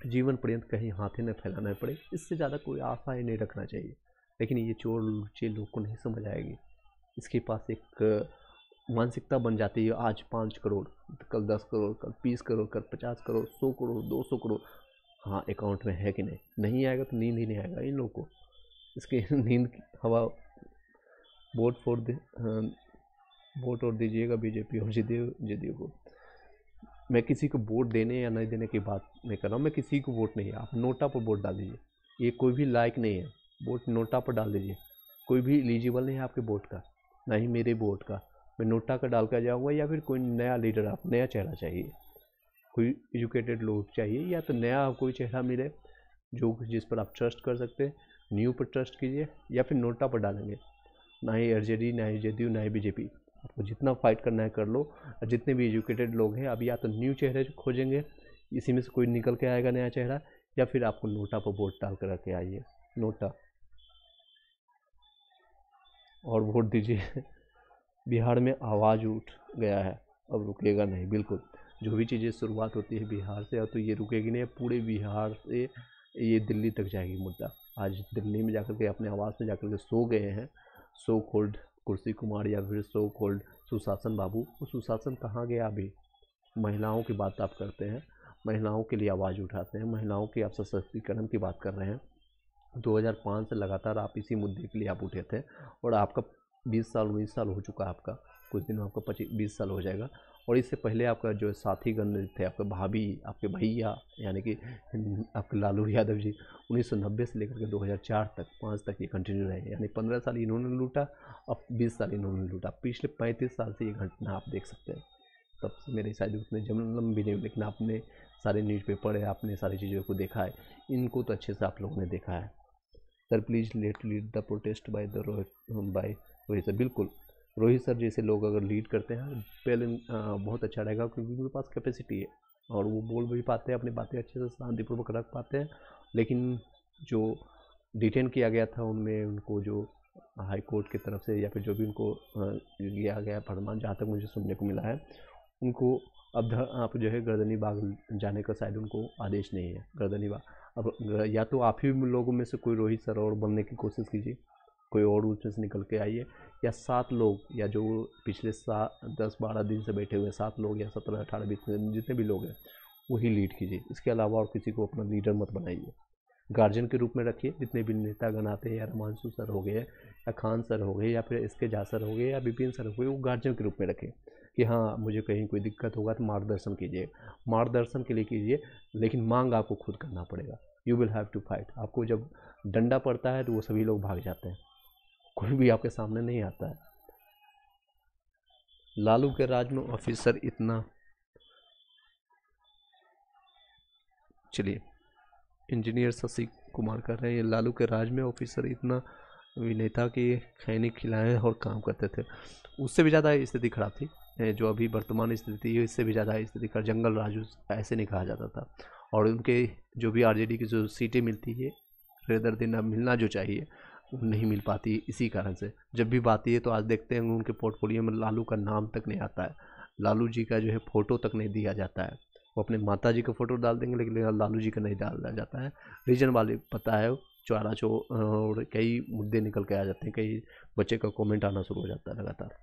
जीवन पर्यंत कहीं हाथ ही न फैलाना पड़े, इससे ज़्यादा कोई आशा ही नहीं रखना चाहिए। लेकिन ये चोर लुच्चे लोग को नहीं समझ आएगी। इसके पास एक मानसिकता बन जाती है, आज 5 करोड़, कल 10 करोड़, कल 20 करोड़, कल 50 करोड़, 100 करोड़, 200 करोड़। हाँ, अकाउंट में है कि नहीं, नहीं आएगा तो नींद ही नहीं आएगा इन लोगों को। इसकी नींद की हवा। वोट फॉर दे वोट और दीजिएगा बीजेपी और जदयू को। मैं किसी को वोट देने या नहीं देने की बात नहीं कर रहा हूँ, मैं किसी को वोट नहीं है, आप नोटा पर वोट डाल दीजिए। ये कोई भी लायक नहीं है, वोट नोटा पर डाल दीजिए। कोई भी एलिजिबल नहीं है आपके वोट का, ना ही मेरे वोट का। मैं नोटा का डाल कर जाऊँगा, या फिर कोई नया लीडर, आप नया चेहरा चाहिए, कोई एजुकेटेड लोग चाहिए, या तो नया कोई चेहरा मिले जो जिस पर आप ट्रस्ट कर सकते हैं, न्यू पर ट्रस्ट कीजिए, या फिर नोटा पर डालेंगे। ना ही आरजेडी, ना ही जदयू, ना ही बीजेपी। आपको जितना फाइट करना है कर लो। और जितने भी एजुकेटेड लोग हैं, अब या तो न्यू चेहरे खोजेंगे, इसी में से कोई निकल के आएगा नया चेहरा, या फिर आपको नोटा पर वोट डाल कर रखे आइए, नोटा, और वोट दीजिए। बिहार में आवाज़ उठ गया है, अब रुकेगा नहीं, बिल्कुल। जो भी चीज़ें शुरुआत होती है बिहार से, अब तो ये रुकेगी नहीं, पूरे बिहार से ये दिल्ली तक जाएगी मुद्दा। आज दिल्ली में जाकर के अपने आवास में जाकर के सो गए हैं सो कॉल्ड कुर्सी कुमार, या फिर सो कॉल्ड सुशासन बाबू। वो सुशासन कहाँ गया अभी? महिलाओं की बात आप करते हैं, महिलाओं के लिए आवाज़ उठाते हैं, महिलाओं के आप सशक्तिकरण की बात कर रहे हैं। 2005 से लगातार आप इसी मुद्दे के लिए आप उठे थे, और आपका 20 साल 19 साल हो चुका है, आपका कुछ दिन में आपका 25-20 साल हो जाएगा। और इससे पहले आपका जो साथीगण थे, आपके भाभी, आपके भैया, यानी कि आपके लालू यादव जी, 1990 से लेकर के 2004 तक 5 तक ये कंटिन्यू रहे, यानी 15 साल इन्होंने लूटा, अब 20 साल इन्होंने लूटा। पिछले 35 साल से ये घटना आप देख सकते हैं। तब से मेरे शायद उतने जन्म भी नहीं, लेकिन आपने सारे न्यूज़पेपर है, आपने सारी चीज़ों को देखा है, इनको तो अच्छे से आप लोगों ने देखा है। Sir please let lead the protest by Rohit sir. बिल्कुल, रोहित सर जैसे लोग अगर लीड करते हैं पहले बहुत अच्छा रहेगा, क्योंकि उनके पास कैपेसिटी है, और वो बोल भी पाते हैं, अपनी बातें अच्छे से शांतिपूर्वक रख पाते हैं। लेकिन जो डिटेन किया गया था उनमें, उनको जो हाई कोर्ट की तरफ से, या फिर जो भी उनको दिया गया फरमान, जहाँ तक मुझे सुनने को मिला है, उनको अब आप जो है गर्दनी बाग जाने का शायद उनको आदेश नहीं है, गर्दनी बाग। अब या तो आप ही लोगों में से कोई रोहित सर और बनने की कोशिश कीजिए, कोई और उसमें से निकल के आइए, या 7 लोग, या जो पिछले 10-12 दिन से बैठे हुए 7 लोग, या 17, 18, 20 जितने भी लोग हैं, वही लीड कीजिए। इसके अलावा और किसी को अपना लीडर मत बनाइए। गार्जियन के रूप में रखिए, जितने भी नेतागण आते हैं, या रमांशु सर हो गए, या खान सर हो गए, या फिर SK झा सर हो गए, या विपिन सर हो गए, वो गार्जियन के रूप में रखें कि हाँ, मुझे कहीं कोई दिक्कत होगा तो मार्गदर्शन कीजिए, मार्गदर्शन के लिए कीजिए, लेकिन मांग आपको खुद करना पड़ेगा। You will have to fight. आपको जब डंडा पड़ता है तो वो सभी लोग भाग जाते हैं, कोई भी आपके सामने नहीं आता है। लालू के राज में ऑफिसर इतना, चलिए, इंजीनियर शशि कुमार कर रहे हैं, लालू के राज में ऑफिसर इतना विनेता की खैनी खिलाए और काम करते थे। उससे भी ज़्यादा स्थिति खराब थी, जो अभी वर्तमान स्थिति है इससे भी ज़्यादा स्थिति खराब। जंगल राजू ऐसे नहीं कहा जाता था, और उनके जो भी RJD की जो सीटें मिलती है रेदर दिन मिलना जो चाहिए वो नहीं मिल पाती। इसी कारण से जब भी बात है तो आज देखते हैं उनके पोर्टफोलियो में लालू का नाम तक नहीं आता है, लालू जी का जो है फ़ोटो तक नहीं दिया जाता है। वो अपने माता जी का फ़ोटो डाल देंगे, लेकिन लालू जी का नहीं डाला जाता है। रीजन वाले पता है, चौरा और कई मुद्दे निकल के आ जाते हैं, कई बच्चे का कमेंट आना शुरू हो जाता है लगातार।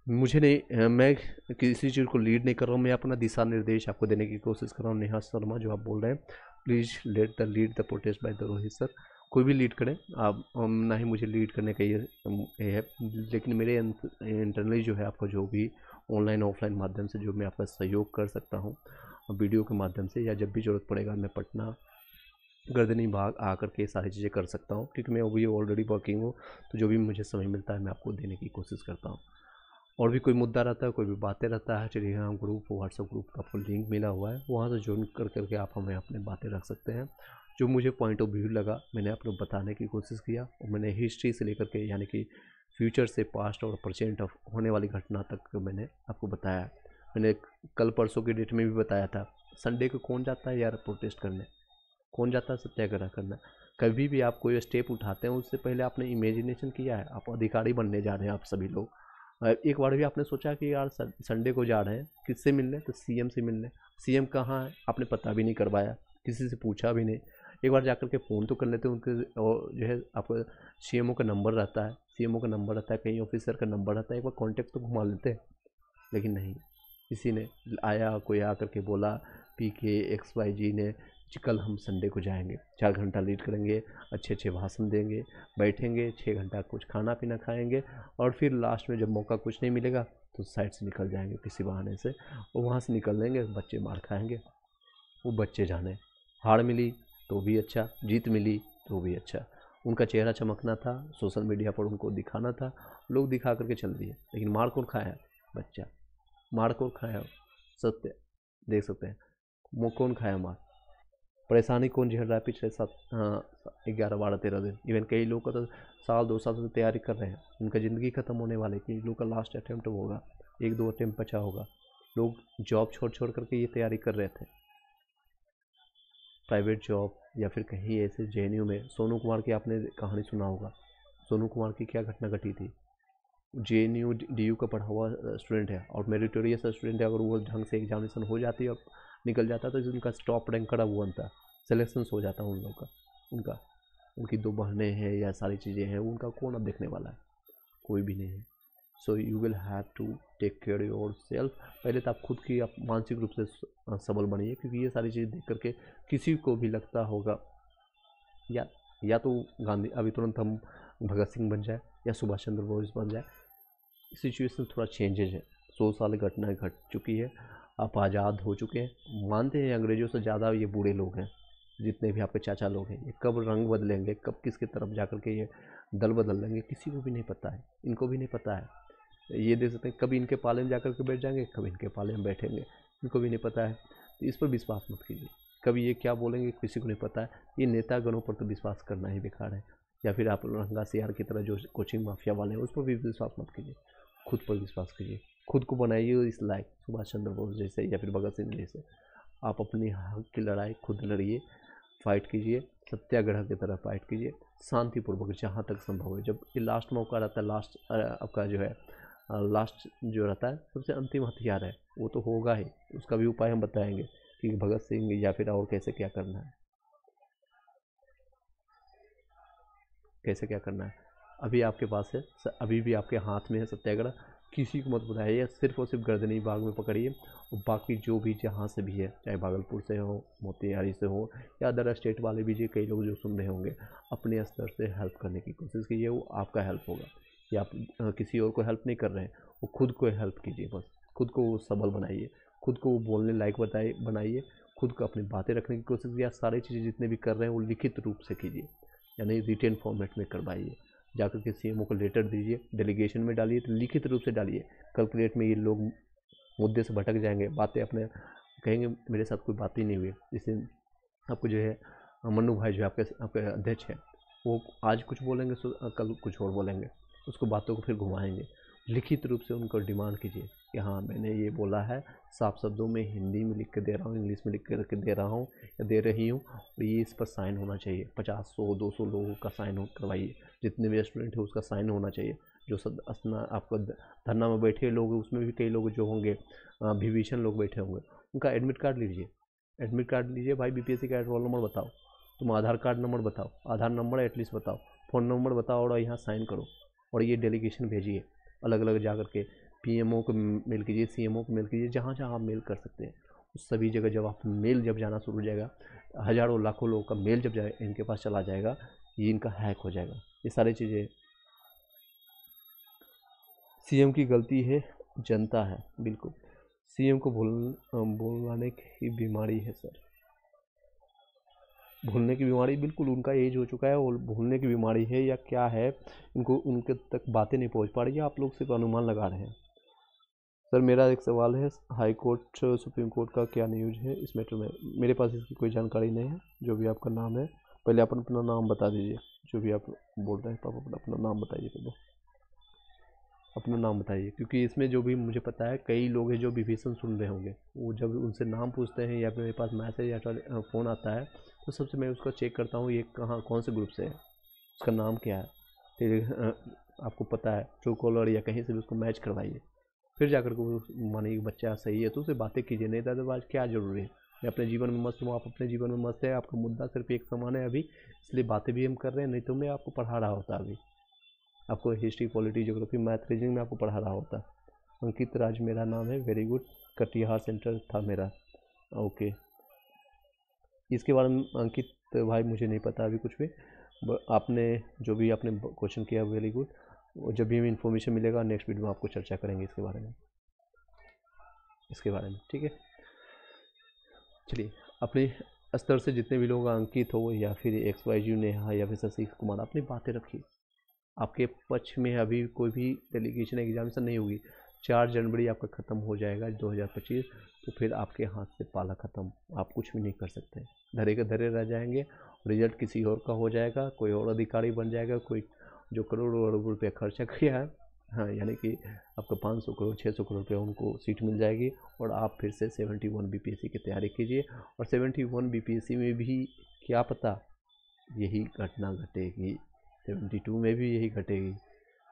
मुझे नहीं, मैं किसी चीज़ को लीड नहीं कर रहा हूँ, मैं अपना दिशा निर्देश आपको देने की कोशिश कर रहा हूँ। नेहा शर्मा जो आप बोल रहे हैं, please let the lead the protest by the Rohit sir. कोई भी लीड करें आप, ना ही मुझे लीड करने का ये है, लेकिन मेरे इंटरनली जो है आपका जो भी ऑनलाइन ऑफलाइन माध्यम से जो मैं आपका सहयोग कर सकता हूँ, वीडियो के माध्यम से, या जब भी ज़रूरत पड़ेगा मैं पटना गर्दनी बाग आकर के सारी चीज़ें कर सकता हूँ, क्योंकि मैं अभी ऑलरेडी वर्किंग हूँ। तो जो भी मुझे समय मिलता है मैं आपको देने की कोशिश करता हूँ। और भी कोई मुद्दा रहता है, कोई भी बातें रहता है, टेलीग्राम ग्रुप, व्हाट्सएप ग्रुप का आपको लिंक मिला हुआ है, वहाँ से ज्वाइन कर करके आप हमें अपनी बातें रख सकते हैं। जो मुझे पॉइंट ऑफ व्यू लगा मैंने आपको बताने की कोशिश किया, और मैंने हिस्ट्री से लेकर के, यानी कि फ्यूचर से पास्ट और प्रेजेंट होने वाली घटना तक मैंने आपको बताया। मैंने कल परसों की डेट में भी बताया था, संडे को कौन जाता है यार प्रोटेस्ट करने, कौन जाता है सत्याग्रह करना। कभी भी आप कोई स्टेप उठाते हैं उससे पहले आपने इमेजिनेशन किया है, आप अधिकारी बनने जा रहे हैं आप सभी लोग। एक बार भी आपने सोचा कि यार संडे को जा रहे हैं, किससे मिलने? तो CM से मिलने। CM कहाँ है आपने पता भी नहीं करवाया, किसी से पूछा भी नहीं। एक बार जाकर के फ़ोन तो कर लेते हैं उनके, और जो है आपका सीएमओ का नंबर रहता है, सीएमओ का नंबर रहता है, कहीं ऑफिसर का नंबर रहता है, एक बार कॉन्टेक्ट तो घुमा लेते हैं। लेकिन नहीं, किसी ने आया, कोई आकर के बोला PK XYG ने जी कल हम संडे को जाएंगे, 4 घंटा लीड करेंगे, अच्छे अच्छे भाषण देंगे, बैठेंगे 6 घंटा कुछ खाना पीना खाएंगे, और फिर लास्ट में जब मौका कुछ नहीं मिलेगा तो साइड से निकल जाएंगे किसी बहाने से, और वहाँ से निकल लेंगे, बच्चे मार खाएंगे। वो बच्चे जाने, हार मिली तो भी अच्छा, जीत मिली तो भी अच्छा, उनका चेहरा चमकना था, सोशल मीडिया पर उनको दिखाना था, लोग दिखा करके चल दिए। लेकिन मार कौन खाया? बच्चा। मार कौन खाया? सत्य देख सकते हैं, वो कौन खाया मार? परेशानी कौन झेल रहा है पिछले 11 12 13 दिन? इवन कई लोग का तो साल 2 साल से तैयारी कर रहे हैं, उनका ज़िंदगी ख़त्म होने वाले, कई लोग का लास्ट अटैम्प्ट होगा, 1 2 अटैम्प्ट बचा होगा। लोग जॉब छोड़ छोड़ करके ये तैयारी कर रहे थे, प्राइवेट जॉब, या फिर कहीं ऐसे JNU में। सोनू कुमार की आपने कहानी सुना होगा, सोनू कुमार की क्या घटना घटी थी। JNU DU का पढ़ा हुआ स्टूडेंट है, और मेरिटोरियस स्टूडेंट है, अगर वो ढंग से एग्जामिनेशन हो जाती और निकल जाता तो उनका टॉप रैंक करा हुआ था, सिलेक्शन हो जाता उन लोगों का। उनका उनकी 2 बहनें हैं या सारी चीज़ें हैं, उनका कौन अब देखने वाला है? कोई भी नहीं है। So you will have to take care yourself. पहले तो आप खुद की आप मानसिक रूप से सबल बनिए, क्योंकि ये सारी चीज़ देख करके किसी को भी लगता होगा या तो गांधी अभी तुरंत हम भगत सिंह बन जाए या सुभाष चंद्र बोस बन जाए। सिचुएशन थोड़ा चेंजेज है, 100 साल घटनाएं घट चुकी है, आप आज़ाद हो चुके हैं। मानते हैं अंग्रेजों से ज़्यादा ये बूढ़े लोग हैं, जितने भी आपके चाचा लोग हैं। ये कब रंग बदलेंगे, कब किसकी तरफ जाकर के ये दल बदल लेंगे, किसी को भी नहीं पता है, इनको भी नहीं पता है। ये देख सकते हैं, कभी इनके पाले में जाकर के बैठ जाएंगे, कभी इनके पाले में बैठेंगे, इनको भी नहीं पता है। तो इस पर विश्वास मत कीजिए, कभी ये क्या बोलेंगे किसी को नहीं पता है। ये नेतागणों पर तो विश्वास करना ही बेकार है, या फिर आप रंगा सियार की तरह जो कोचिंग माफिया वाले हैं उस पर भी विश्वास मत कीजिए, खुद पर विश्वास कीजिए। खुद को बनाइए इस लायक, सुभाष चंद्र बोस जैसे या फिर भगत सिंह जैसे। आप अपनी हक की लड़ाई खुद लड़िए, फाइट कीजिए, सत्याग्रह की तरह फाइट कीजिए, शांतिपूर्वक जहाँ तक संभव है। जब ये लास्ट मौका रहता है, लास्ट आपका जो है लास्ट जो रहता है सबसे अंतिम हथियार है, वो तो होगा ही। उसका भी उपाय हम बताएंगे कि भगत सिंह या फिर और कैसे क्या करना है, कैसे क्या करना है। अभी आपके पास है, अभी भी आपके हाथ में है सत्याग्रह। किसी को मत बताइए, सिर्फ और सिर्फ गर्दनी बाग में पकड़िए, और बाकी जो भी जहाँ से भी है, चाहे भागलपुर से हो, मोतिहारी से हो, या अदर स्टेट वाले भी जो कई लोग जो सुन रहे होंगे, अपने स्तर से हेल्प करने की कोशिश कीजिए, वो आपका हेल्प होगा। या आप किसी और को हेल्प नहीं कर रहे हैं, वो खुद को हेल्प कीजिए। बस खुद को वो सबल बनाइए, खुद को वो बोलने लायक बनाइए, खुद को अपनी बातें रखने की कोशिश कीजिए। सारी चीज़ें जितने भी कर रहे हैं वो लिखित रूप से कीजिए, यानी रिटेन फॉर्मेट में करवाइए। जाकर के CMO को लेटर दीजिए, डेलीगेशन में डालिए, तो लिखित रूप से डालिए। कल के डेट में ये लोग मुद्दे से भटक जाएंगे, बातें अपने कहेंगे मेरे साथ कोई बात ही नहीं हुई। जैसे आपको जो है मन्नू भाई जो आपके आपके अध्यक्ष हैं, वो आज कुछ बोलेंगे कल कुछ और बोलेंगे, उसको बातों को फिर घुमाएंगे। लिखित रूप से उनको डिमांड कीजिए कि हाँ मैंने ये बोला है, साफ शब्दों में हिंदी में लिख के दे रहा हूँ, इंग्लिश में लिख के दे रहा हूँ या दे रही हूँ, और ये इस पर साइन होना चाहिए। 50 100 200 लोगों का साइन करवाइए, जितने भी स्टूडेंट है उसका साइन होना चाहिए। जो सब अपना आपको धरना में बैठे लोग, उसमें भी कई लोग जो होंगे विभीषण लोग बैठे होंगे, उनका एडमिट कार्ड लीजिए। एडमिट कार्ड लीजिए भाई, BPSC का रोल नंबर बताओ, तुम आधार कार्ड नंबर बताओ, आधार नंबर एटलीस्ट बताओ, फ़ोन नंबर बताओ, और यहाँ साइन करो, और ये डेलीगेशन भेजिए अलग अलग जा करके। PMO को मेल कीजिए, CMO को मेल कीजिए, जहाँ जहाँ आप मेल कर सकते हैं उस सभी जगह। जब आप मेल जब जाना शुरू हो जाएगा, हज़ारों लाखों लोगों का मेल जब इनके पास चला जाएगा, ये इनका हैक हो जाएगा। ये सारी चीज़ें CM की गलती है, जनता है बिल्कुल। CM को भूलवाने की बीमारी है सर, भूलने की बीमारी, बिल्कुल उनका एज हो चुका है और भूलने की बीमारी है या क्या है, इनको उनके तक बातें नहीं पहुंच पा रही है, आप लोग सिर्फ अनुमान लगा रहे हैं। सर मेरा एक सवाल है, हाई कोर्ट सुप्रीम कोर्ट का क्या न्यूज़ है इस मैटर में? मेरे पास इसकी कोई जानकारी नहीं है। जो भी आपका नाम है, पहले आप अपना नाम बता दीजिए। जो भी आप बोल रहे हैं आप अपना नाम बताइए, पहले अपना नाम बताइए, क्योंकि इसमें जो भी मुझे पता है कई लोग हैं जो विभीषण सुन रहे होंगे, वो जब उनसे नाम पूछते हैं या फिर मेरे पास मैसेज या फ़ोन आता है, तो सबसे मैं उसका चेक करता हूँ ये कहाँ कौन से ग्रुप से है, उसका नाम क्या है। फिर आपको पता है ट्रू कॉलर या कहीं से भी उसको मैच करवाइए, फिर जाकर के वो मानिए बच्चा सही है तो उससे बातें कीजिए, नहीं तो अदरवाइज क्या ज़रूरी है। मैं अपने जीवन में मस्त हूँ, आप अपने जीवन में मस्त है, आपका मुद्दा सिर्फ एक समान है अभी, इसलिए बातें भी हम कर रहे हैं, नहीं तो मैं आपको पढ़ा रहा होता अभी, आपको history, polity, geography, math, reasoning में आपको पढ़ा रहा होता। अंकित राज मेरा नाम है, वेरी गुड, कटिहार सेंटर था मेरा, ओके। इसके बारे में अंकित भाई मुझे नहीं पता अभी कुछ भी, आपने जो भी आपने क्वेश्चन किया वेरी गुड, जब भी हमें इन्फॉर्मेशन मिलेगा नेक्स्ट वीडियो में आपको चर्चा करेंगे इसके बारे में, ठीक है। चलिए, अपने स्तर से जितने भी लोग अंकित हो या फिर XYZ नेहा या फिर शशि कुमार, अपनी बातें रखिए। आपके पक्ष में अभी कोई भी डेलीगेशन एग्जामिनेशन नहीं होगी, 4 जनवरी आपका ख़त्म हो जाएगा 2025, तो फिर आपके हाथ से पाला ख़त्म, आप कुछ भी नहीं कर सकते, धरे के धरे रह जाएंगे, रिजल्ट किसी और का हो जाएगा, कोई और अधिकारी बन जाएगा, कोई जो करोड़ों रुपये खर्चा किया है, हाँ, यानी कि आपका 500 करोड़ 600 करोड़ रुपये उनको सीट मिल जाएगी, और आप फिर से 71 BPSC की तैयारी कीजिए। और 71 BPSC में भी क्या पता यही घटना घटेगी, 72 में भी यही घटेगी।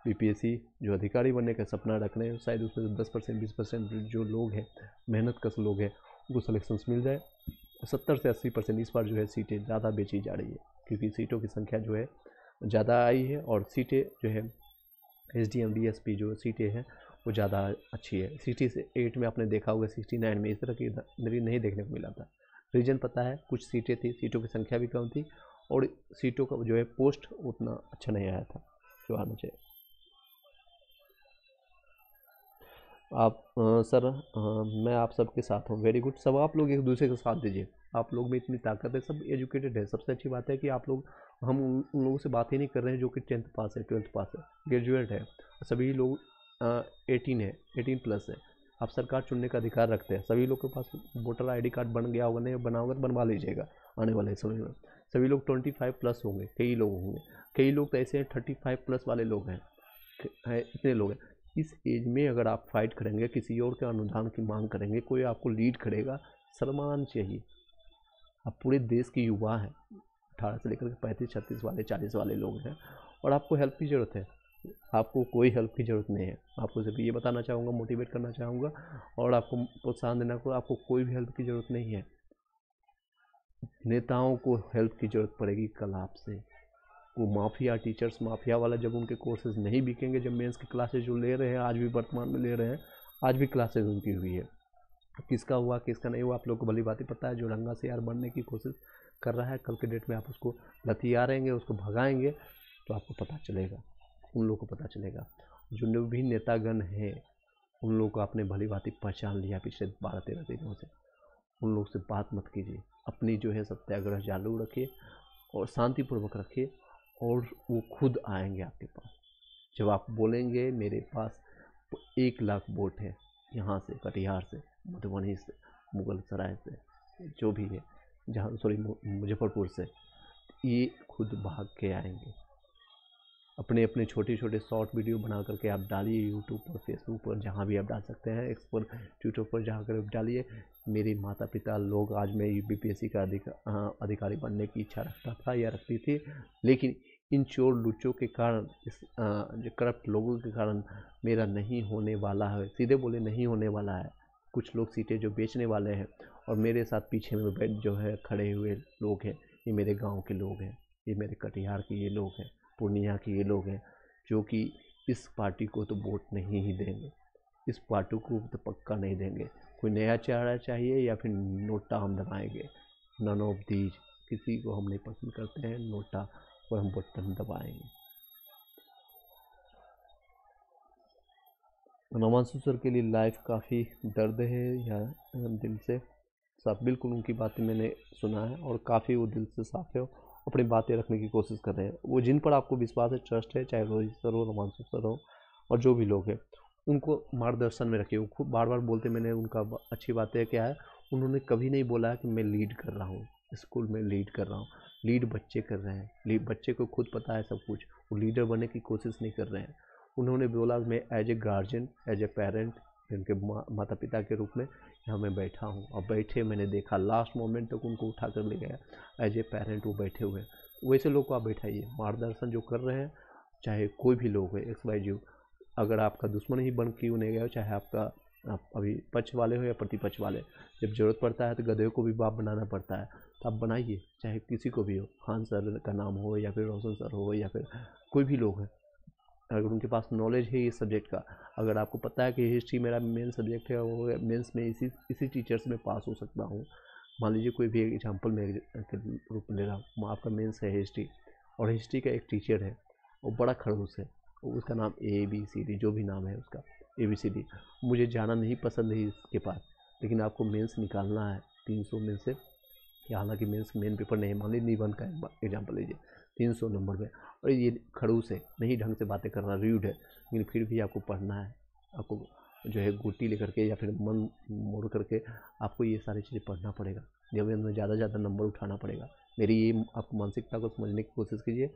BPSC जो अधिकारी बनने का सपना रख रहे हैं, शायद उसमें 10% 20% जो लोग हैं, मेहनत कश लोग हैं, उनको सिलेक्शंस मिल जाए। 70 से 80% इस बार जो है सीटें ज़्यादा बेची जा रही है, क्योंकि सीटों की संख्या जो है ज़्यादा आई है, और सीटें जो है SDM DSP जो सीटें हैं वो ज़्यादा अच्छी है। 68 में आपने देखा होगा, 69 में इस तरह की नरी नहीं देखने को मिला था। रीजन पता है, कुछ सीटें थी, सीटों की संख्या भी कम थी, और सीटों का जो है पोस्ट उतना अच्छा नहीं आया था जो आना चाहिए। आप सर मैं आप सबके साथ हूँ, वेरी गुड, सब आप लोग एक दूसरे का साथ दीजिए, आप लोग में इतनी ताकत है, सब एजुकेटेड है। सबसे अच्छी बात है कि आप लोग, हम उन लोगों से बात ही नहीं कर रहे हैं जो कि 10th पास है, 12th पास है, ग्रेजुएट है, सभी लोग 18 है, 18+ है। आप सरकार चुनने का अधिकार रखते हैं, सभी लोग के पास वोटर ID कार्ड बन गया होगा, नहीं बना होगा तो बनवा लीजिएगा आने वाले समय में। सभी लोग 25+ होंगे, कई लोग होंगे, कई लोग तो ऐसे हैं 35+ वाले लोग हैं, इतने लोग हैं। इस एज में अगर आप फाइट करेंगे, किसी और के अनुदान की मांग करेंगे, कोई आपको लीड करेगा, सम्मान चाहिए। आप पूरे देश के युवा हैं, 18 से लेकर 35 36 वाले 40 वाले लोग हैं, और आपको हेल्प की ज़रूरत है, आपको कोई हेल्प की ज़रूरत नहीं है। आपको सिर्फ ये बताना चाहूँगा, मोटिवेट करना चाहूँगा, और आपको प्रोत्साहन देना को, आपको कोई भी हेल्प की ज़रूरत नहीं है। नेताओं को हेल्प की ज़रूरत पड़ेगी कल आपसे। वो माफिया टीचर्स, माफिया वाला जब उनके कोर्सेज नहीं बिकेंगे, जब मेंस की क्लासेज जो ले रहे हैं आज भी वर्तमान में ले रहे हैं, आज भी क्लासेज उनकी हुई है, किसका हुआ किसका नहीं हुआ आप लोग को भली बात ही पता है। जो रंगा से यार बनने की कोशिश कर रहा है, कल के डेट में आप उसको लथियारेंगे, उसको भगाएंगे, तो आपको पता चलेगा, उन लोगों को पता चलेगा। जो भी नेतागण हैं उन लोगों को आपने भली बात ही पहचान लिया पिछले 12-13 दिनों से, उन लोग से बात मत कीजिए, अपनी जो है सत्याग्रह चालू रखिए और शांतिपूर्वक रखिए, और वो खुद आएंगे आपके पास। जब आप बोलेंगे मेरे पास 1 लाख वोट है, यहाँ से कटिहार से, मधुबनी से, मुगल सराय से, जो भी है, जहाँ सॉरी मुजफ्फरपुर से, ये खुद भाग के आएंगे। अपने अपने छोटे छोटे शॉर्ट वीडियो बना करके आप डालिए, यूट्यूब पर, फेसबुक पर, जहाँ भी आप डाल सकते हैं, एक्स पर, ट्विटर पर, जहाँ कर डालिए। मेरे माता पिता लोग, आज मैं BPSC का अधिकारी बनने की इच्छा रखता था या रखती थी, लेकिन इन चोर लुच्चों के कारण, इस जो करप्ट लोगों के कारण मेरा नहीं होने वाला है, सीधे बोले नहीं होने वाला है। कुछ लोग सीटें जो बेचने वाले हैं, और मेरे साथ पीछे में बैठ जो है खड़े हुए लोग हैं, ये मेरे गाँव के लोग हैं, ये मेरे कटिहार के ये लोग हैं, पूर्णिया के ये लोग हैं, जो कि इस पार्टी को तो वोट नहीं ही देंगे, इस पार्टी को तो पक्का नहीं देंगे। कोई नया चेहरा चाहिए या फिर नोटा हम दबाएंगे, नन ऑफ दीज, किसी को हम नहीं पसंद करते हैं, नोटा और हम बटन दबाएंगे। नवांशु सर के लिए लाइफ काफ़ी दर्द है या दिल से साफ, बिल्कुल उनकी बातें मैंने सुना है, और काफ़ी वो दिल से साफ है, अपनी बातें रखने की कोशिश कर रहे हैं। वो जिन पर आपको विश्वास है, ट्रस्ट है, चाहे रोहित सर हो, नवांशु सर हो, और जो भी लोग हैं, उनको मार्गदर्शन में रखिए। वो खूब बार बार बोलते, मैंने उनका अच्छी बात है क्या है, उन्होंने कभी नहीं बोला है कि मैं लीड कर रहा हूँ, स्कूल में लीड कर रहा हूँ। लीड बच्चे कर रहे हैं, लीड बच्चे को खुद पता है सब कुछ, वो लीडर बनने की कोशिश नहीं कर रहे हैं। उन्होंने बोला मैं as a guardian, as a parent, उनके माता पिता के रूप में यहाँ मैं बैठा हूँ, और बैठे मैंने देखा लास्ट मोमेंट तक उनको उठा कर ले गया, एज ए पेरेंट वो बैठे हुए हैं। वैसे लोग को आप बैठाइए, मार्गदर्शन जो कर रहे हैं, चाहे कोई भी लोग है, XYZ, अगर आपका दुश्मन ही बन क्यों नहीं गया, चाहे आपका आप अभी पक्ष वाले हो या प्रतिपक्ष वाले, जब ज़रूरत पड़ता है तो गधे को भी बाप बनाना पड़ता है। तो आप बनाइए, चाहे किसी को भी हो, खान सर का नाम हो या फिर रोशन सर हो या फिर कोई भी लोग हैं, अगर उनके पास नॉलेज है इस सब्जेक्ट का, अगर आपको पता है कि हिस्ट्री मेरा मेन सब्जेक्ट है और मेंस में इसी टीचर्स में पास हो सकता हूँ, मान लीजिए कोई भी एग्जांपल में के रूप में ले रहा हूँ, आपका मेंस है हिस्ट्री और हिस्ट्री का एक टीचर है, वो बड़ा खड़ूस है, उसका नाम ABCD जो भी नाम है उसका ABCD, मुझे जाना नहीं पसंद है इसके पास, लेकिन आपको मेंस निकालना है 300 में से, हालांकि मेंस मेन पेपर नहीं है, मान लीजिए निबंध का एग्जाम्पल लीजिए 300 नंबर में, और ये खड़ूस है, नहीं ढंग से बातें कर रहा, र्यूड है, लेकिन फिर भी आपको पढ़ना है, आपको जो है गोटी लेकर के या फिर मन मोड़ करके आपको ये सारी चीज़ें पढ़ना पड़ेगा, जब में ज़्यादा से ज़्यादा नंबर उठाना पड़ेगा। मेरी ये आप मानसिकता को समझने की कोशिश कीजिए।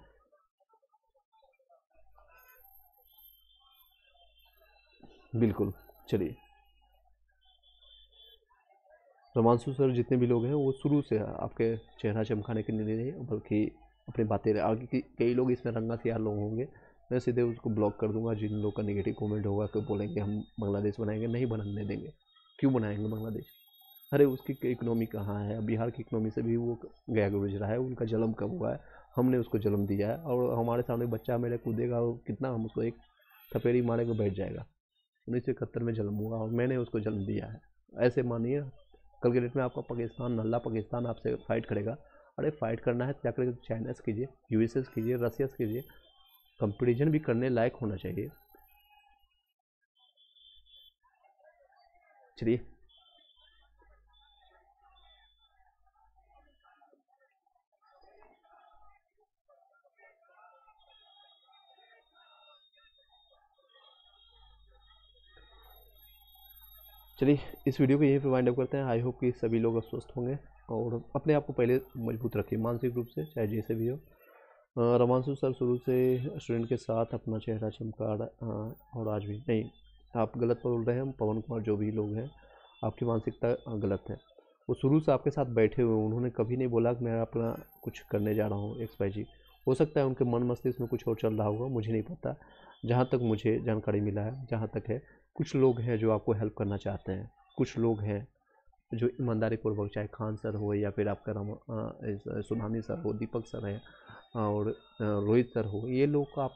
बिल्कुल। चलिए, रोमांसु सर जितने भी लोग हैं वो शुरू से आपके चेहरा चमकाने के लिए नहीं, बल्कि अपनी बातें आगे कई लोग इसमें रंगा सियार लोग होंगे, मैं सीधे उसको ब्लॉक कर दूंगा, जिन लोग का नेगेटिव कमेंट होगा तो बोलेंगे हम बांग्लादेश बनाएंगे, नहीं बनाने देंगे। क्यों बनाएंगे बांग्लादेश? अरे उसकी इकोनॉमी कहाँ है? बिहार की इकोनॉमी से भी वो गया गुजरा है, उनका जन्म कब हुआ है, हमने उसको जन्म दिया है, और हमारे सामने बच्चा मेरे कूदेगा और कितना हम उसको एक थपेड़ी मारेंगे बैठ जाएगा। 1971 में जन्म हुआ और मैंने उसको जन्म दिया है। ऐसे मानिए कल के डेट में आपका पाकिस्तान, नल्ला पाकिस्तान आपसे फाइट करेगा, अरे फाइट करना है क्या करेगा, चाइना से कीजिए, USA से कीजिए, रसिया से कीजिए, कंपेरिजन भी करने लायक होना चाहिए। चलिए, चलिए इस वीडियो को यहीं पे वाइंड अप करते हैं। आई होप कि सभी लोग स्वस्थ होंगे और अपने आप को पहले मजबूत रखिए मानसिक रूप से, चाहे जैसे भी हो। रमांशु सर शुरू से स्टूडेंट के साथ अपना चेहरा चमका और आज भी नहीं, आप गलत बोल रहे हैं, पवन कुमार जो भी लोग हैं, आपकी मानसिकता गलत है। वो शुरू से आपके साथ बैठे हुए, उन्होंने कभी नहीं बोला कि मैं अपना कुछ करने जा रहा हूँ XYZ। हो सकता है उनके मन मस्तिष्क में कुछ और चल रहा होगा, मुझे नहीं पता। जहाँ तक मुझे जानकारी मिला है, जहाँ तक है, कुछ लोग हैं जो आपको हेल्प करना चाहते हैं, कुछ लोग हैं जो ईमानदारी पूर्वक, चाहे खान सर हो या फिर आपका सुनामी सर हो, दीपक सर है और रोहित सर हो, ये लोग को आप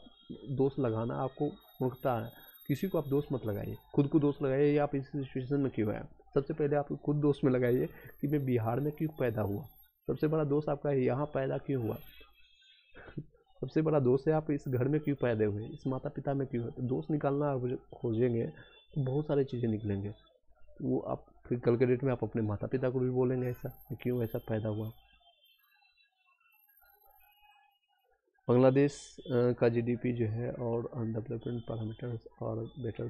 दोष लगाना आपको मूर्खता है। किसी को आप दोष मत लगाइए, खुद को दोष लगाइए, ये आप इस सिचुएशन में क्यों है। सबसे पहले आप खुद दोष में लगाइए कि मैं बिहार में क्यों पैदा हुआ, सबसे बड़ा दोष आपका है यहाँ पैदा क्यों हुआ, सबसे बड़ा दोष है आप इस घर में क्यों पैदा हुए, इस माता पिता में क्यों है। तो दोष निकालना आप खोजेंगे तो बहुत सारी चीज़ें निकलेंगे, वो आप फिर कल के डेट में आप अपने माता पिता को भी बोलेंगे ऐसा क्यों ऐसा पैदा हुआ। बांग्लादेश का GDP जो है और अनडेवलपमेंट पैरामीटर्स और बेटर